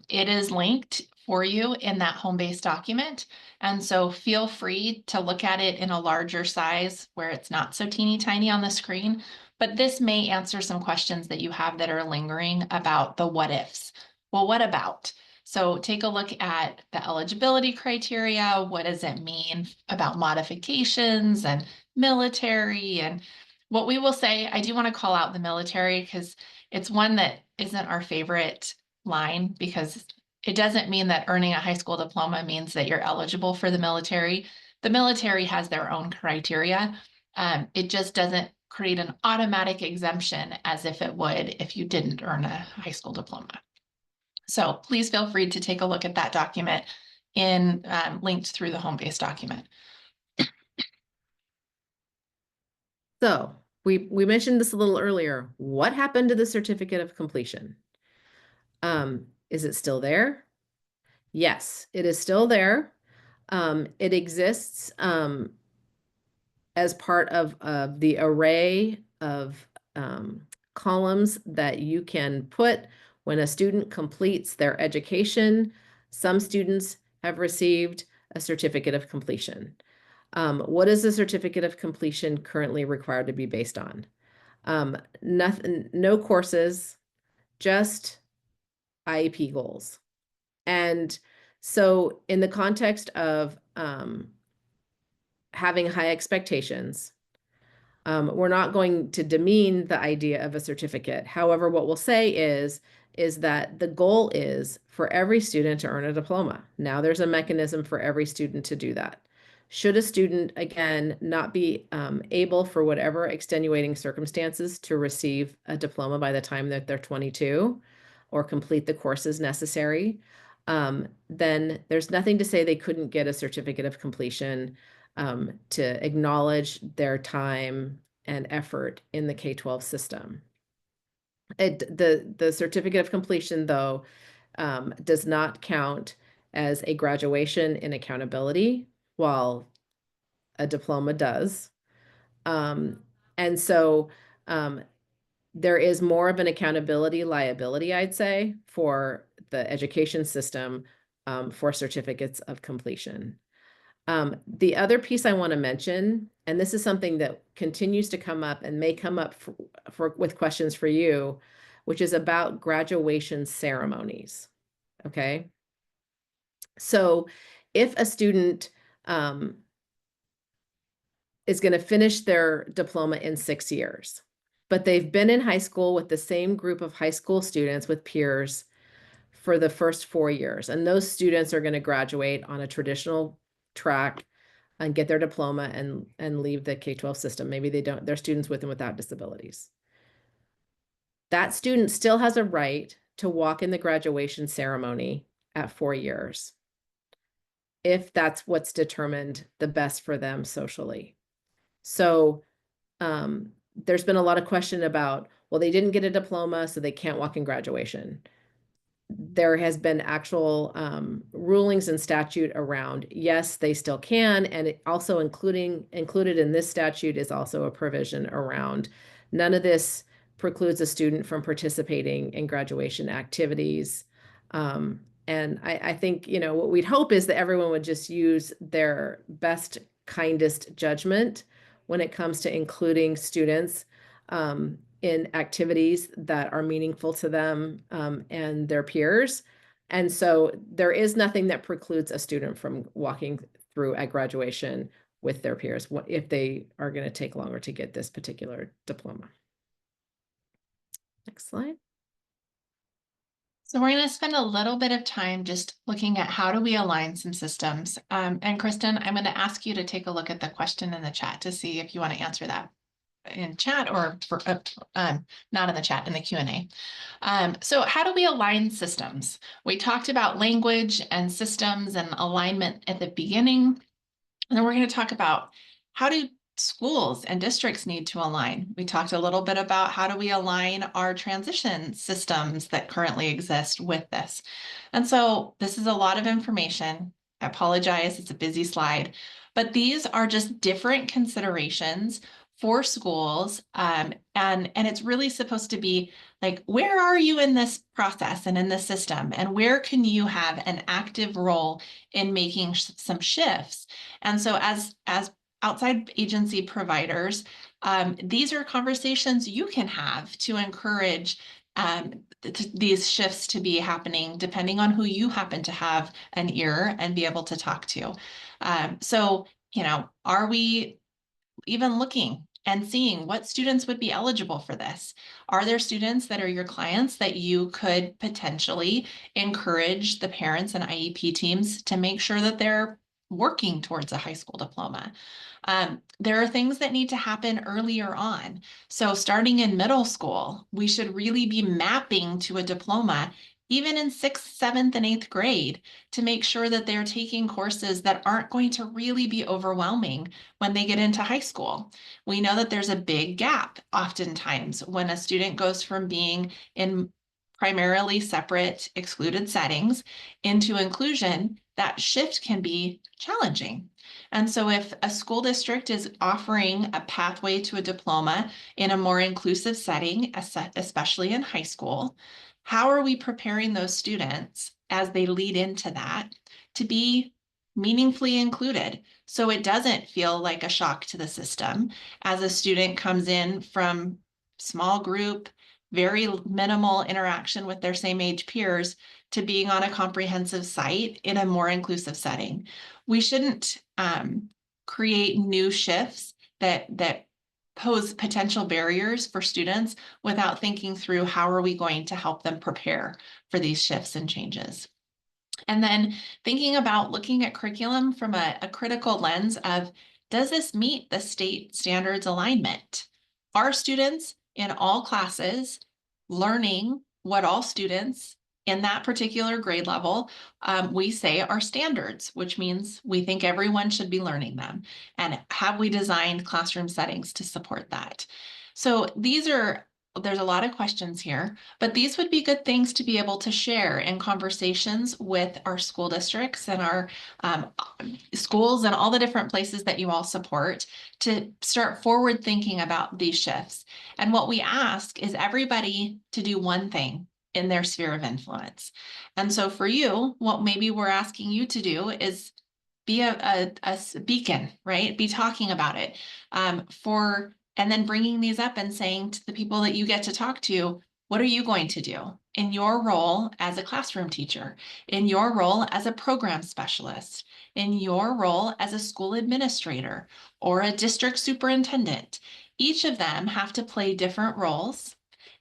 It is linked for you in that home-based document. And so feel free to look at it in a larger size where it's not so teeny tiny on the screen. But this may answer some questions that you have that are lingering about the what ifs. Well, what about? So take a look at the eligibility criteria. What does it mean about modifications and military? And what we will say, I do want to call out the military because it's one that isn't our favorite line because it doesn't mean that earning a high school diploma means that you're eligible for the military. The military has their own criteria. It just doesn't create an automatic exemption as if it would if you didn't earn a high school diploma. So please feel free to take a look at that document linked through the home-based document. So we mentioned this a little earlier. What happened to the certificate of completion? Is it still there? Yes, it is still there. It exists as part of the array of columns that you can put when a student completes their education. Some students have received a certificate of completion. What is the certificate of completion currently required to be based on? Nothing, no courses, just IEP goals. And so in the context of having high expectations, we're not going to demean the idea of a certificate. However, what we'll say is that the goal is for every student to earn a diploma. Now there's a mechanism for every student to do that. Should a student, again, not be able for whatever extenuating circumstances to receive a diploma by the time that they're 22 or complete the courses necessary, then there's nothing to say they couldn't get a certificate of completion to acknowledge their time and effort in the K-12 system. The certificate of completion, though, does not count as a graduation in accountability, while a diploma does. And so there is more of an accountability liability, I'd say, for the education system for certificates of completion. The other piece I want to mention, and this is something that continues to come up and may come up with questions for you, which is about graduation ceremonies. Okay. So if a student is going to finish their diploma in 6 years, but they've been in high school with the same group of high school students with peers for the first 4 years, and those students are going to graduate on a traditional track and get their diploma and leave the K-12 system. Maybe they don't, they're students with and without disabilities. That student still has a right to walk in the graduation ceremony at 4 years, if that's what's determined the best for them socially. So there's been a lot of question about, well, they didn't get a diploma, so they can't walk in graduation. There has been actual rulings and statute around, yes, they still can, and it also included in this statute is also a provision around none of this precludes a student from participating in graduation activities. And I think, you know, what we'd hope is that everyone would just use their best, kindest judgment when it comes to including students in activities that are meaningful to them and their peers. And so there is nothing that precludes a student from walking through at graduation with their peers if they are going to take longer to get this particular diploma. Next slide. So we're going to spend a little bit of time just looking at how do we align some systems. And Kristen, I'm going to ask you to take a look at the question in the chat to see if you want to answer that in chat or for, not in the chat, in the Q&A. So how do we align systems? We talked about language and systems and alignment at the beginning. And then we're going to talk about how do schools and districts need to align. We talked a little bit about how do we align our transition systems that currently exist with this. And so this is a lot of information. I apologize, it's a busy slide, but these are just different considerations for schools. And it's really supposed to be like, where are you in this process and in the system? And where can you have an active role in making some shifts? And so as outside agency providers, these are conversations you can have to encourage these shifts to be happening, depending on who you happen to have an ear and be able to talk to. So, you know, are we even looking and seeing what students would be eligible for this? Are there students that are your clients that you could potentially encourage the parents and IEP teams to make sure that they're working towards a high school diploma? There are things that need to happen earlier on. So starting in middle school, we should really be mapping to a diploma even in 6th, 7th, and 8th grade, to make sure that they're taking courses that aren't going to really be overwhelming when they get into high school. We know that there's a big gap oftentimes when a student goes from being in primarily separate excluded settings into inclusion. That shift can be challenging. And so if a school district is offering a pathway to a diploma in a more inclusive setting, especially in high school, how are we preparing those students as they lead into that to be meaningfully included. So it doesn't feel like a shock to the system as a student comes in from small group, very minimal interaction with their same age peers to being on a comprehensive site in a more inclusive setting. We shouldn't create new shifts that pose potential barriers for students without thinking through how are we going to help them prepare for these shifts and changes. And then thinking about looking at curriculum from a critical lens of, does this meet the state standards alignment? Are students in all classes learning what all students in that particular grade level we say are standards, which means we think everyone should be learning them? And have we designed classroom settings to support that? So there's a lot of questions here, but these would be good things to be able to share in conversations with our school districts and our schools and all the different places that you all support to start forward thinking about these shifts. And what we ask is everybody to do one thing in their sphere of influence. And so for you, what maybe we're asking you to do is be a beacon, right? Be talking about it and then bringing these up and saying to the people that you get to talk to, what are you going to do in your role as a classroom teacher, in your role as a program specialist, in your role as a school administrator or a district superintendent? Each of them have to play different roles,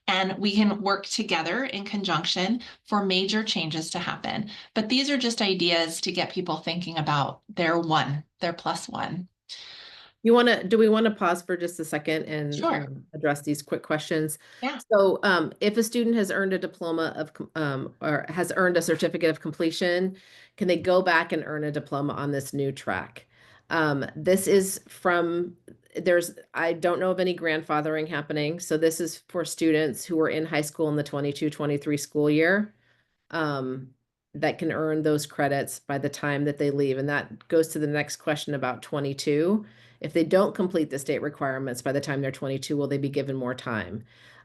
and we can work together in conjunction for major changes to happen. But these are just ideas to get people thinking about their plus one. Do we want to pause for just a second and Sure. address these quick questions? Yeah. So if a student has earned a diploma or has earned a certificate of completion, can they go back and earn a diploma on this new track? This is I don't know of any grandfathering happening. So this is for students who are in high school in the 22-23 school year. That can earn those credits by the time that they leave. And that goes to the next question about 22. If they don't complete the state requirements by the time they're 22, will they be given more time?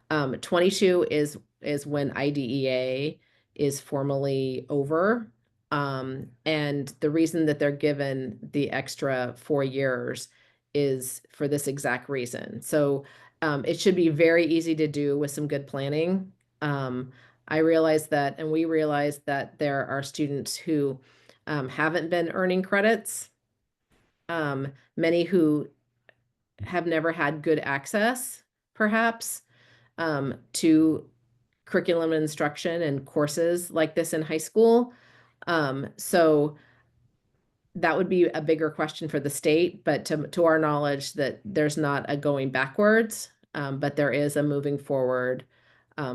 22 is when IDEA is formally over. And the reason that they're given the extra 4 years is for this exact reason. So it should be very easy to do with some good planning. I realize that, and we realize that there are students who haven't been earning credits, many who have never had good access, perhaps, to curriculum and instruction and courses like this in high school. So that would be a bigger question for the state, but to our knowledge that there's not a going backwards, but there is a moving forward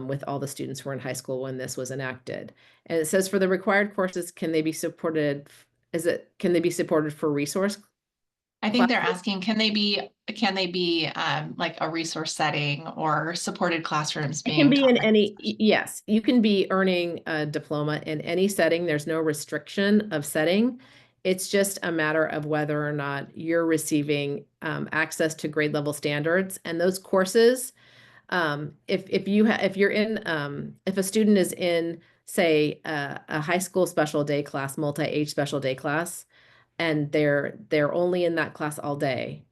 with all the students who were in high school when this was enacted. And it says for the required courses, can they be supported? Can they be supported for resource? I think they're asking, can they be like a resource setting or supported classrooms It can be in taught? yes, you can be earning a diploma in any setting. There's no restriction of setting. It's just a matter of whether or not you're receiving access to grade level standards and those courses. If a student is in, say, a high school special day class, multi-age special day class, and they're only in that class all day,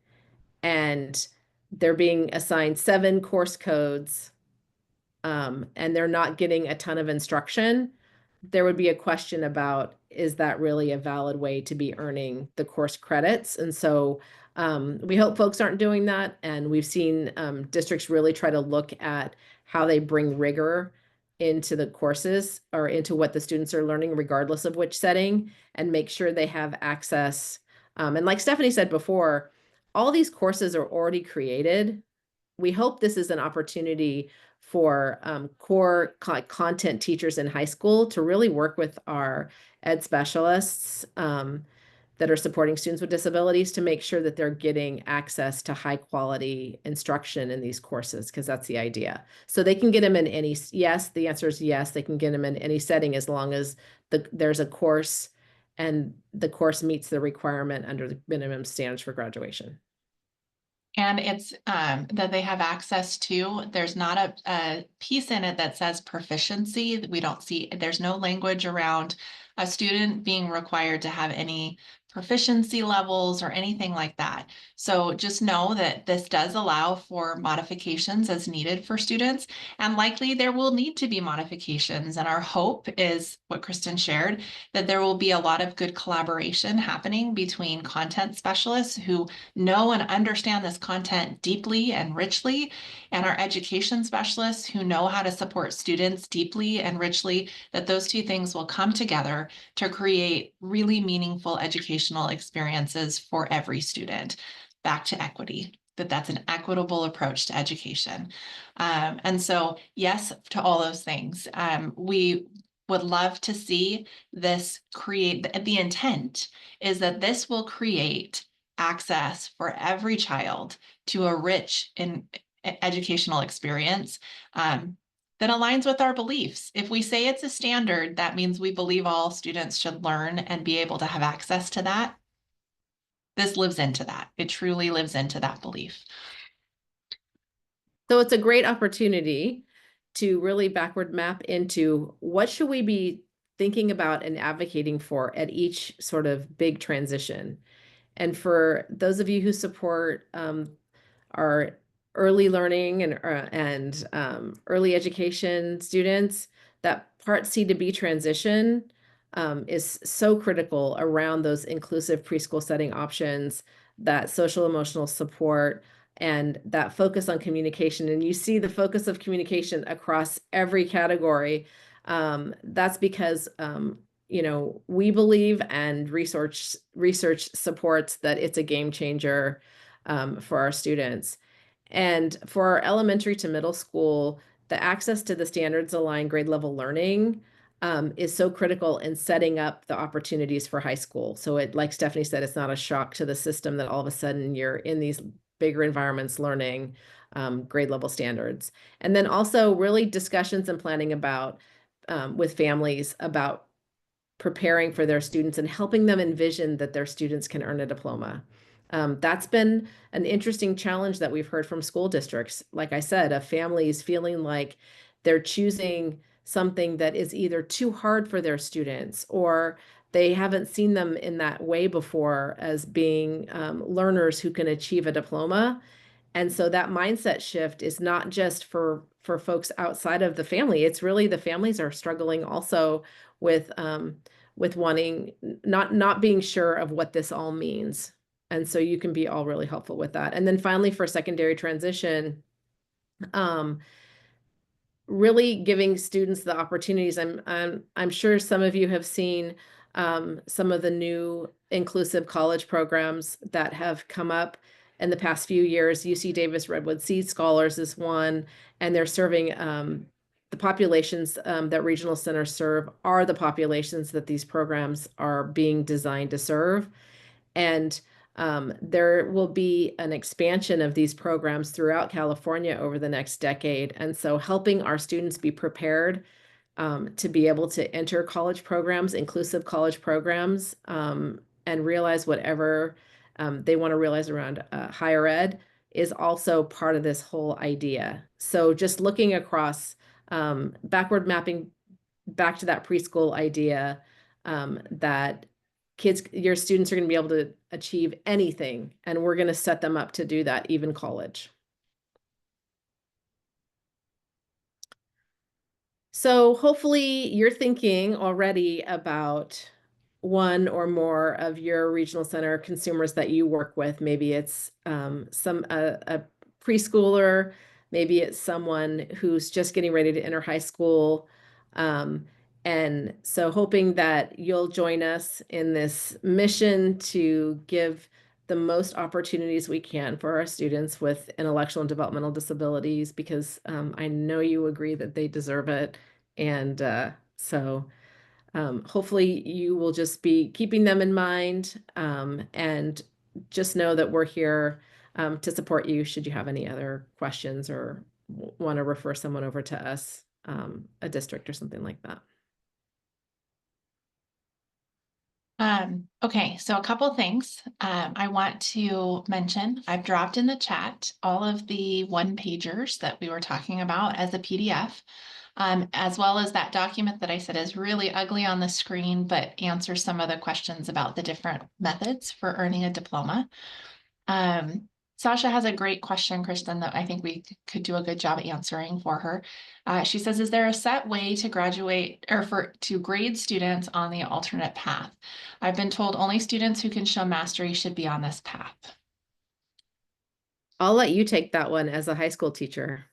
and they're being assigned 7 course codes, and they're not getting a ton of instruction, there would be a question about, is that really a valid way to be earning the course credits? And so we hope folks aren't doing that. And we've seen districts really try to look at how they bring rigor into the courses or into what the students are learning, regardless of which setting, and make sure they have access. And like Stephanie said before, all these courses are already created. We hope this is an opportunity for core content teachers in high school to really work with our ed specialists that are supporting students with disabilities to make sure that they're getting access to high quality instruction in these courses, because that's the idea. So they can get them in any, yes, the answer is yes, they can get them in any setting as long as there's a course and the course meets the requirement under the minimum standards for graduation. And it's that they have access to, there's not a piece in it that says proficiency. We don't see, there's no language around a student being required to have any proficiency levels or anything like that. So just know that this does allow for modifications as needed for students, and likely there will need to be modifications. And our hope is what Kristen shared, that there will be a lot of good collaboration happening between content specialists who know and understand this content deeply and richly, and our education specialists who know how to support students deeply and richly, that those two things will come together to create really meaningful educational experiences for every student. Back to equity, that's an equitable approach to education. And so, yes, to all those things. We would love to see this create, the intent is that this will create access for every child to a rich and educational experience that aligns with our beliefs. If we say it's a standard, that means we believe all students should learn and be able to have access to that. This lives into that. It truly lives into that belief. So it's a great opportunity to really backward map into what should we be thinking about and advocating for at each sort of big transition. And for those of you who support our early learning and early education students, that Part C to B transition is so critical around those inclusive preschool setting options, that social emotional support, and that focus on communication. And you see the focus of communication across every category. That's because you know, we believe, and research supports, that it's a game changer for our students. And for our elementary to middle school, the access to the standards aligned grade level learning is so critical in setting up the opportunities for high school. So it, like Stephanie said, it's not a shock to the system that all of a sudden you're in these bigger environments learning grade level standards. And then also really discussions and planning about with families about preparing for their students and helping them envision that their students can earn a diploma. That's been an interesting challenge that we've heard from school districts. Like I said, of families feeling like they're choosing something that is either too hard for their students, or they haven't seen them in that way before as being learners who can achieve a diploma. And so that mindset shift is not just for folks outside of the family. It's really the families are struggling also with wanting, not being sure of what this all means. And so you can be all really helpful with that. And then finally, for secondary transition, really giving students the opportunities. I'm sure some of you have seen some of the new inclusive college programs that have come up in the past few years. UC Davis Redwood Seed Scholars is one, and they're serving the populations that regional centers serve are the populations that these programs are being designed to serve. And there will be an expansion of these programs throughout California over the next decade. And so helping our students be prepared to be able to enter college programs, inclusive college programs, and realize whatever they want to realize around higher ed is also part of this whole idea. So just looking across, backward mapping back to that preschool idea, that your students are going to be able to achieve anything, and we're going to set them up to do that, even college. So hopefully you're thinking already about one or more of your regional center consumers that you work with. Maybe it's a preschooler, maybe it's someone who's just getting ready to enter high school. And so hoping that you'll join us in this mission to give the most opportunities we can for our students with intellectual and developmental disabilities, because I know you agree that they deserve it. And so hopefully you will just be keeping them in mind, and just know that we're here to support you should you have any other questions or want to refer someone over to us, a district or something like that. Okay, so a couple things I want to mention. I've dropped in the chat all of the one-pagers that we were talking about as a PDF. as well as that document that I said is really ugly on the screen, but answers some of the questions about the different methods for earning a diploma. Sasha has a great question, Kristen, that I think we could do a good job answering for her. She says, is there a set way to graduate or to grade students on the alternate path? I've been told only students who can show mastery should be on this path. I'll let you take that one as a high school teacher.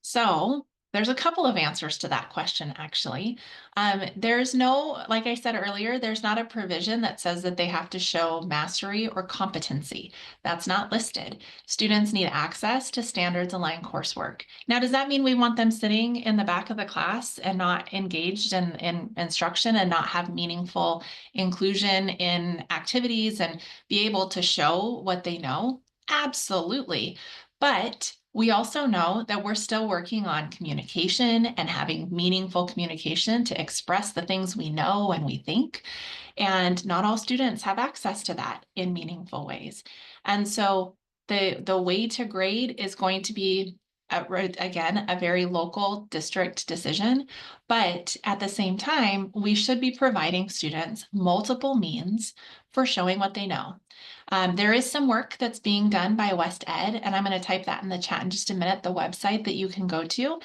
So there's a couple of answers to that question, actually. There's no, like I said earlier, there's not a provision that says that they have to show mastery or competency. That's not listed. Students need access to standards aligned coursework. Now, does that mean we want them sitting in the back of the class and not engaged in instruction and not have meaningful inclusion in activities and be able to show what they know? Absolutely. But we also know that we're still working on communication and having meaningful communication to express the things we know and we think. And not all students have access to that in meaningful ways. And so the way to grade is going to be, again, a very local district decision. But at the same time, we should be providing students multiple means for showing what they know. There is some work that's being done by West Ed, and I'm going to type that in the chat in just a minute, the website that you can go to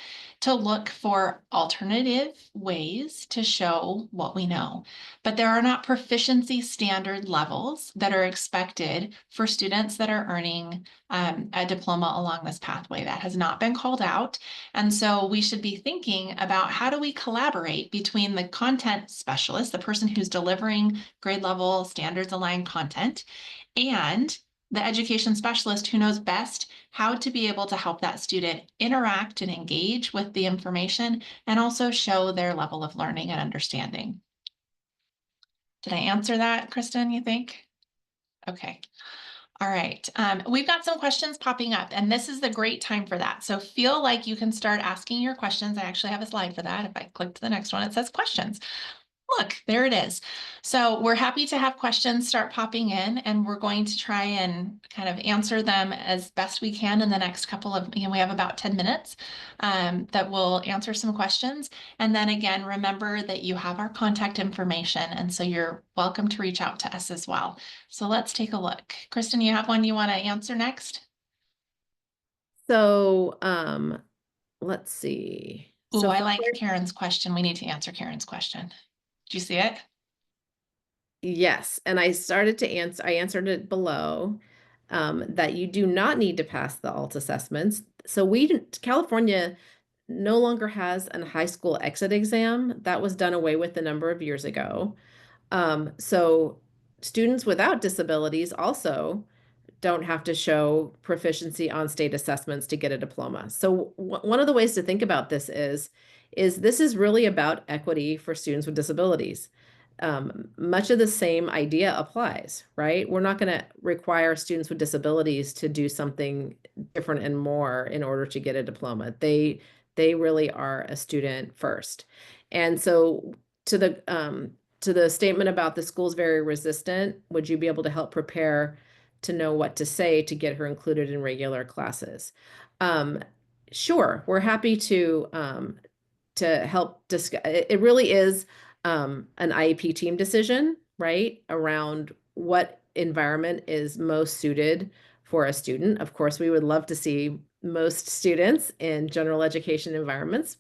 look for alternative ways to show what we know. But there are not proficiency standard levels that are expected for students that are earning a diploma along this pathway. That has not been called out. And so we should be thinking about how do we collaborate between the content specialist, the person who's delivering grade level standards aligned content, and the education specialist who knows best how to be able to help that student interact and engage with the information and also show their level of learning and understanding. Did I answer that, Kristen, you think? Okay. All right. We've got some questions popping up, and this is the great time for that. So feel like you can start asking your questions. I actually have a slide for that. If I click to the next one, it says questions. Look, there it is. So we're happy to have questions start popping in, and we're going to try and kind of answer them as best we can in the next couple of, we have about 10 minutes that we'll answer some questions. And then again, remember that you have our contact information, and so you're welcome to reach out to us as well. So let's take a look. Kristen, you have one you want to answer next? So, let's see. Oh, So I like Karen's question. We need to answer Karen's question. Do you see it? yes, and I started to answer, I answered it below, that you do not need to pass the ALT assessments. So California no longer has a high school exit exam. That was done away with a number of years ago. So students without disabilities also don't have to show proficiency on state assessments to get a diploma. So one of the ways to think about this is this is really about equity for students with disabilities. Much of the same idea applies, right? We're not going to require students with disabilities to do something different and more in order to get a diploma. They really are a student first. And so to the statement about the school's very resistant, would you be able to help prepare to know what to say to get her included in regular classes? Sure, we're happy to help discuss. It really is an IEP team decision, right? Around what environment is most suited for a student. Of course, we would love to see most students in general education environments.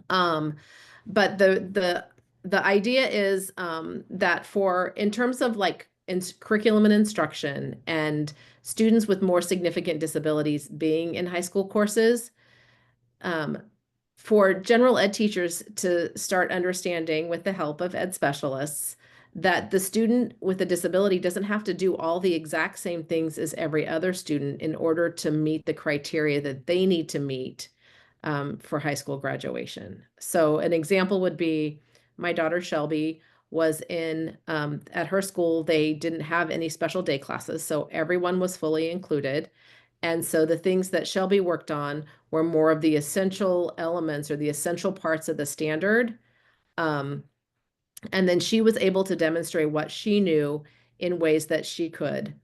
But the idea is that in terms of like curriculum and instruction and students with more significant disabilities being in high school courses, for general ed teachers to start understanding with the help of ed specialists that the student with a disability doesn't have to do all the exact same things as every other student in order to meet the criteria that they need to meet for high school graduation. So an example would be my daughter Shelby was at her school, they didn't have any special day classes, so everyone was fully included. And so the things that Shelby worked on were more of the essential elements or the essential parts of the standard. And then she was able to demonstrate what she knew in ways that she could,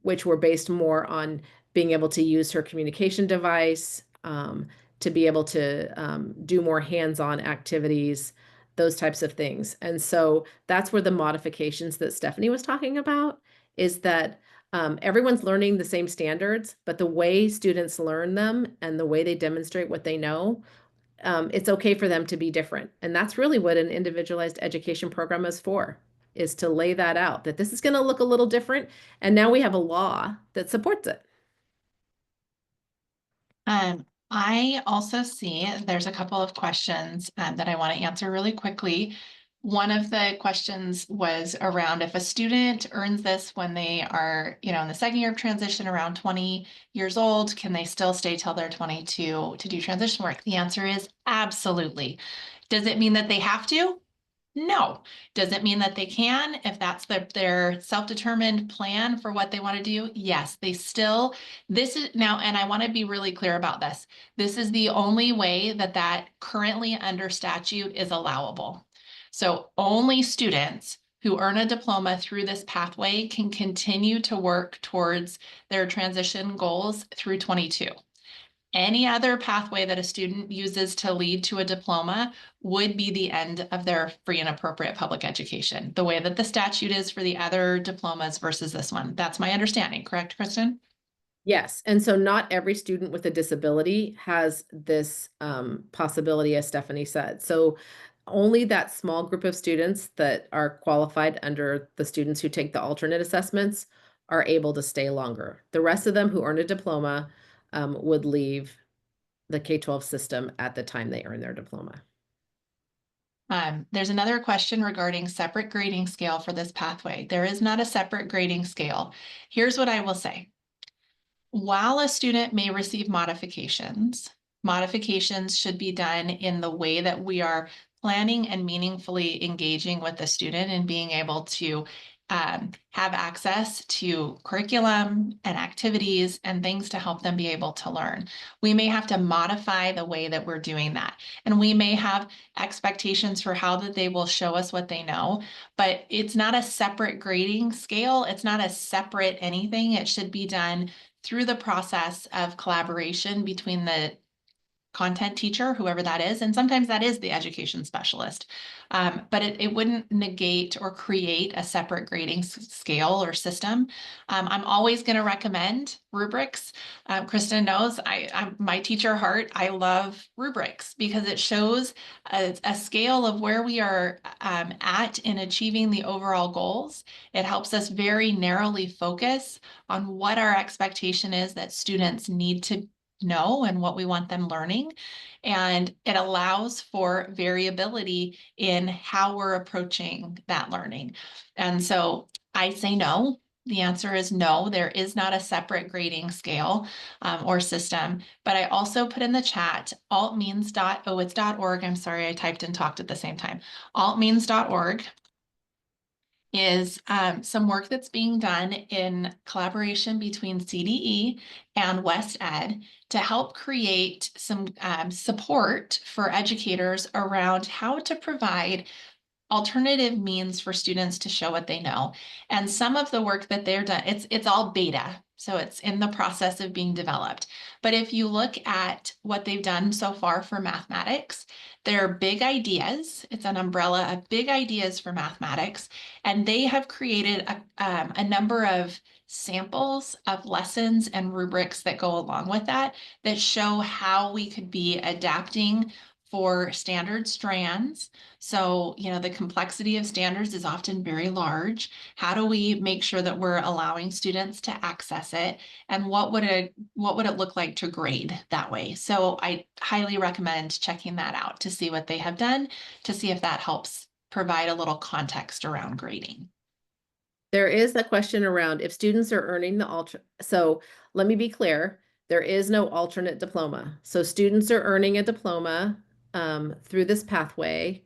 which were based more on being able to use her communication device, to be able to do more hands-on activities, those types of things. And so that's where the modifications that Stephanie was talking about is that everyone's learning the same standards, but the way students learn them and the way they demonstrate what they know, it's okay for them to be different. And that's really what an individualized education program is for, is to lay that out, that this is going to look a little different. And now we have a law that supports it. I also see there's a couple of questions that I want to answer really quickly. One of the questions was around if a student earns this when they are, in the second year of transition around 20 years old, can they still stay till they're 22 to do transition work? The answer is absolutely. Does it mean that they have to? No. Does it mean that they can, if that's their self-determined plan for what they want to do? Yes, this is now, and I want to be really clear about this. This is the only way that currently under statute is allowable. So only students who earn a diploma through this pathway can continue to work towards their transition goals through 22. Any other pathway that a student uses to lead to a diploma would be the end of their free and appropriate public education, the way that the statute is for the other diplomas versus this one. That's my understanding, correct, Kristen? Yes. And so not every student with a disability has this possibility, as Stephanie said. So only that small group of students that are qualified under the students who take the alternate assessments are able to stay longer. The rest of them who earn a diploma would leave the K-12 system at the time they earn their diploma. There's another question regarding separate grading scale for this pathway. There is not a separate grading scale. Here's what I will say. While a student may receive modifications should be done in the way that we are planning and meaningfully engaging with the student and being able to have access to curriculum and activities and things to help them be able to learn. We may have to modify the way that we're doing that. And we may have expectations for how that they will show us what they know, but it's not a separate grading scale. It's not a separate anything. It should be done through the process of collaboration between the content teacher, whoever that is, and sometimes that is the education specialist. But it wouldn't negate or create a separate grading scale or system. I'm always going to recommend rubrics. Kristen knows I'm my teacher heart. I love rubrics because it shows a scale of where we are at in achieving the overall goals. It helps us very narrowly focus on what our expectation is that students need to know and what we want them learning. And it allows for variability in how we're approaching that learning. And so I say no. The answer is no, there is not a separate grading scale or system, but I also put in the chat altmeans.org. I'm sorry, I typed and talked at the same time. altmeans.org is some work that's being done in collaboration between CDE and West Ed to help create some support for educators around how to provide alternative means for students to show what they know. And some of the work that they're done, it's all beta. So it's in the process of being developed. But if you look at what they've done so far for mathematics, they're big ideas. It's an umbrella of big ideas for mathematics. And they have created a number of samples of lessons and rubrics that go along with that show how we could be adapting for standard strands. So, the complexity of standards is often very large. How do we make sure that we're allowing students to access it? And what would it look like to grade that way? So I highly recommend checking that out to see what they have done, to see if that helps provide a little context around grading. There is a question around if students are earning the so let me be clear, there is no alternate diploma. So students are earning a diploma through this pathway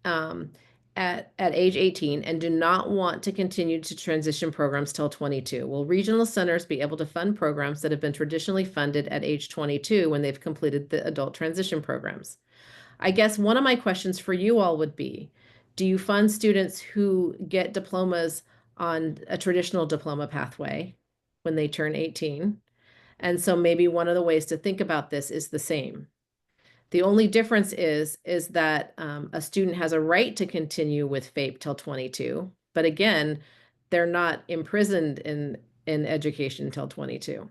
at age 18 and do not want to continue to transition programs till 22. Will regional centers be able to fund programs that have been traditionally funded at age 22 when they've completed the adult transition programs? I guess one of my questions for you all would be, do you fund students who get diplomas on a traditional diploma pathway when they turn 18? And so maybe one of the ways to think about this is the same. The only difference is that a student has a right to continue with FAPE till 22, but again, they're not imprisoned in education till 22.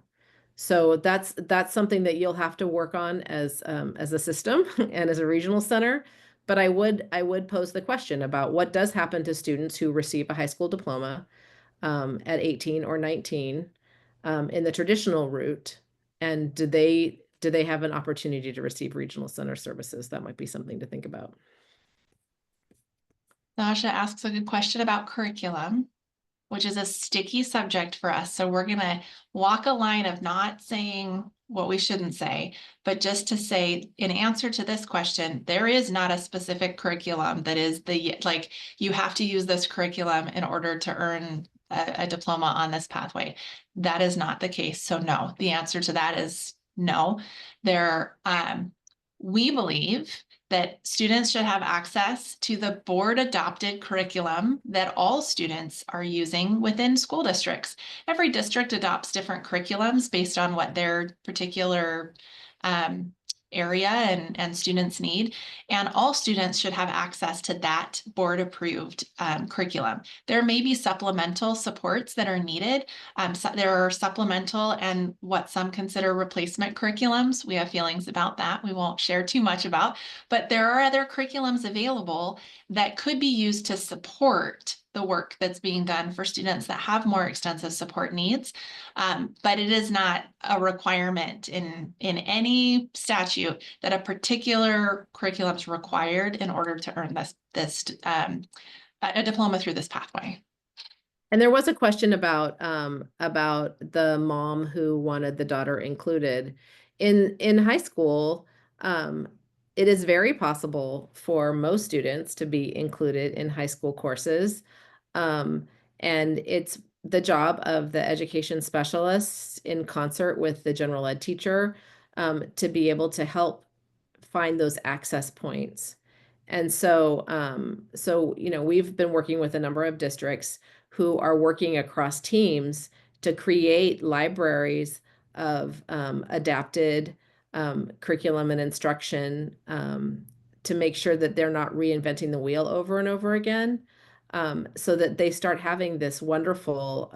So that's something that you'll have to work on as a system and as a regional center. But I would pose the question about what does happen to students who receive a high school diploma at 18 or 19 in the traditional route, and do they have an opportunity to receive regional center services? That might be something to think about. Sasha asks a good question about curriculum, which is a sticky subject for us. So we're gonna walk a line of not saying what we shouldn't say, but just to say, in answer to this question, there is not a specific curriculum that is like, you have to use this curriculum in order to earn a diploma on this pathway. That is not the case. So no, the answer to that is no. We believe that students should have access to the board adopted curriculum that all students are using within school districts. Every district adopts different curriculums based on what their particular area and students need, and all students should have access to that board approved curriculum. There may be supplemental supports that are needed. So there are supplemental and what some consider replacement curriculums. We have feelings about that we won't share too much about, but there are other curriculums available that could be used to support the work that's being done for students that have more extensive support needs. But it is not a requirement in any statute that a particular curriculum is required in order to earn a diploma through this pathway. And there was a question about the mom who wanted the daughter included in high school. It is very possible for most students to be included in high school courses. And it's the job of the education specialists in concert with the general ed teacher to be able to help find those access points. And so, we've been working with a number of districts who are working across teams to create libraries of adapted curriculum and instruction to make sure that they're not reinventing the wheel over and over again, so that they start having this wonderful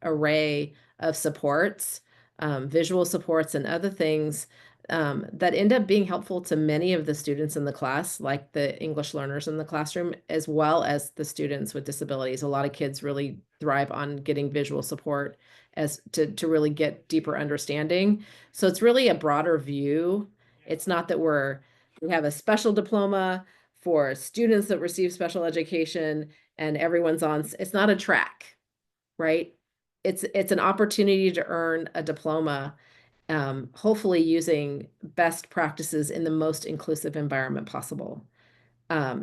array of supports, visual supports and other things that end up being helpful to many of the students in the class, like the English learners in the classroom, as well as the students with disabilities. A lot of kids really thrive on getting visual support as to really get deeper understanding. So it's really a broader view. It's not that we have a special diploma for students that receive special education and everyone's on. It's not a track, right? It's an opportunity to earn a diploma, hopefully using best practices in the most inclusive environment possible.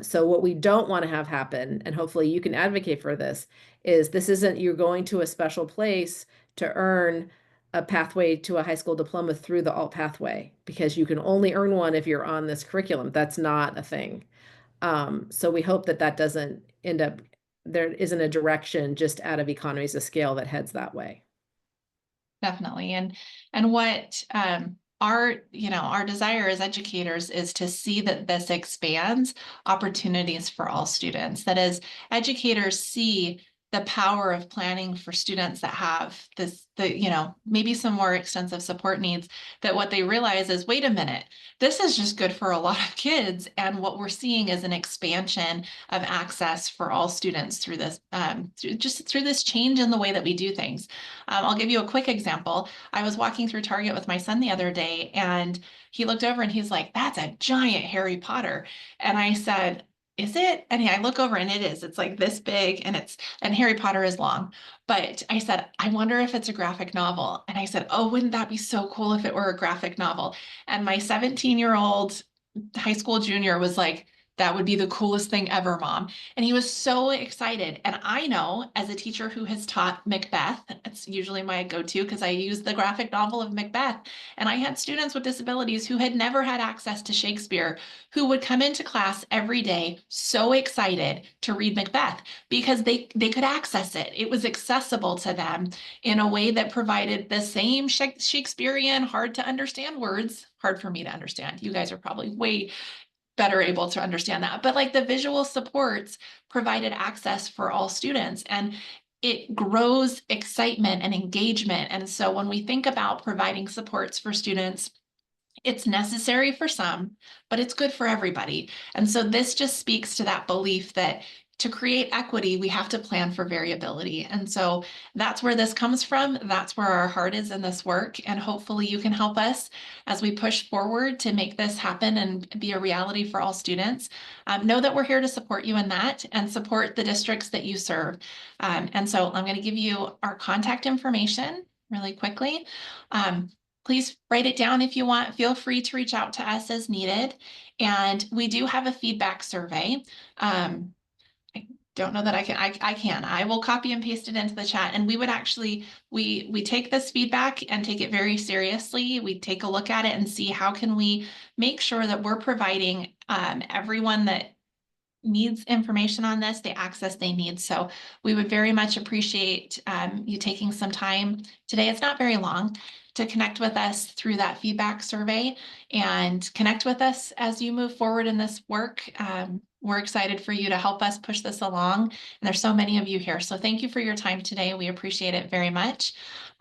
So what we don't want to have happen, and hopefully you can advocate for this isn't you're going to a special place to earn a pathway to a high school diploma through the alt pathway, because you can only earn one if you're on this curriculum. That's not a thing. So we hope that doesn't end up, there isn't a direction just out of economies of scale that heads that way. Definitely. And what our desire as educators is to see that this expands opportunities for all students. That as educators see the power of planning for students that have maybe some more extensive support needs, that what they realize is, wait a minute, this is just good for a lot of kids. And what we're seeing is an expansion of access for all students through this, through this change in the way that we do things. I'll give you a quick example. I was walking through Target with my son the other day, and he looked over and he's like, "That's a giant Harry Potter." And I said, "Is it?" And I look over and it is. It's like this big, and Harry Potter is long. But I said, "I wonder if it's a graphic novel." And I said, "Oh, wouldn't that be so cool if it were a graphic novel?" And my 17-year-old high school junior was like, that would be the coolest thing ever, Mom. And he was so excited. And I know, as a teacher who has taught Macbeth, it's usually my go-to because I use the graphic novel of Macbeth. And I had students with disabilities who had never had access to Shakespeare, who would come into class every day so excited to read Macbeth because they could access it. It was accessible to them in a way that provided the same Shakespearean, hard to understand words. Hard for me to understand. You guys are probably way better able to understand that. But like the visual supports provided access for all students, and it grows excitement and engagement. And so when we think about providing supports for students, it's necessary for some, but it's good for everybody. And so this just speaks to that belief that to create equity, we have to plan for variability. And so that's where this comes from. That's where our heart is in this work. And hopefully you can help us as we push forward to make this happen and be a reality for all students. Know that we're here to support you in that and support the districts that you serve. And so I'm going to give you our contact information really quickly. Please write it down if you want. Feel free to reach out to us as needed. And we do have a feedback survey. I don't know that I can. I will copy and paste it into the chat. And we would actually, we take this feedback and take it very seriously. We take a look at it and see how can we make sure that we're providing everyone that needs information on this, the access they need. So we would very much appreciate you taking some time today. It's not very long to connect with us through that feedback survey and connect with us as you move forward in this work. We're excited for you to help us push this along. And there's so many of you here. So thank you for your time today. We appreciate it very much.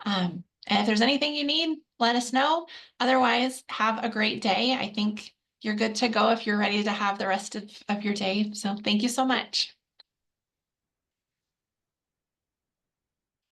And if there's anything you need, let us know. Otherwise, have a great day. I think you're good to go if you're ready to have the rest of your day. So thank you so much.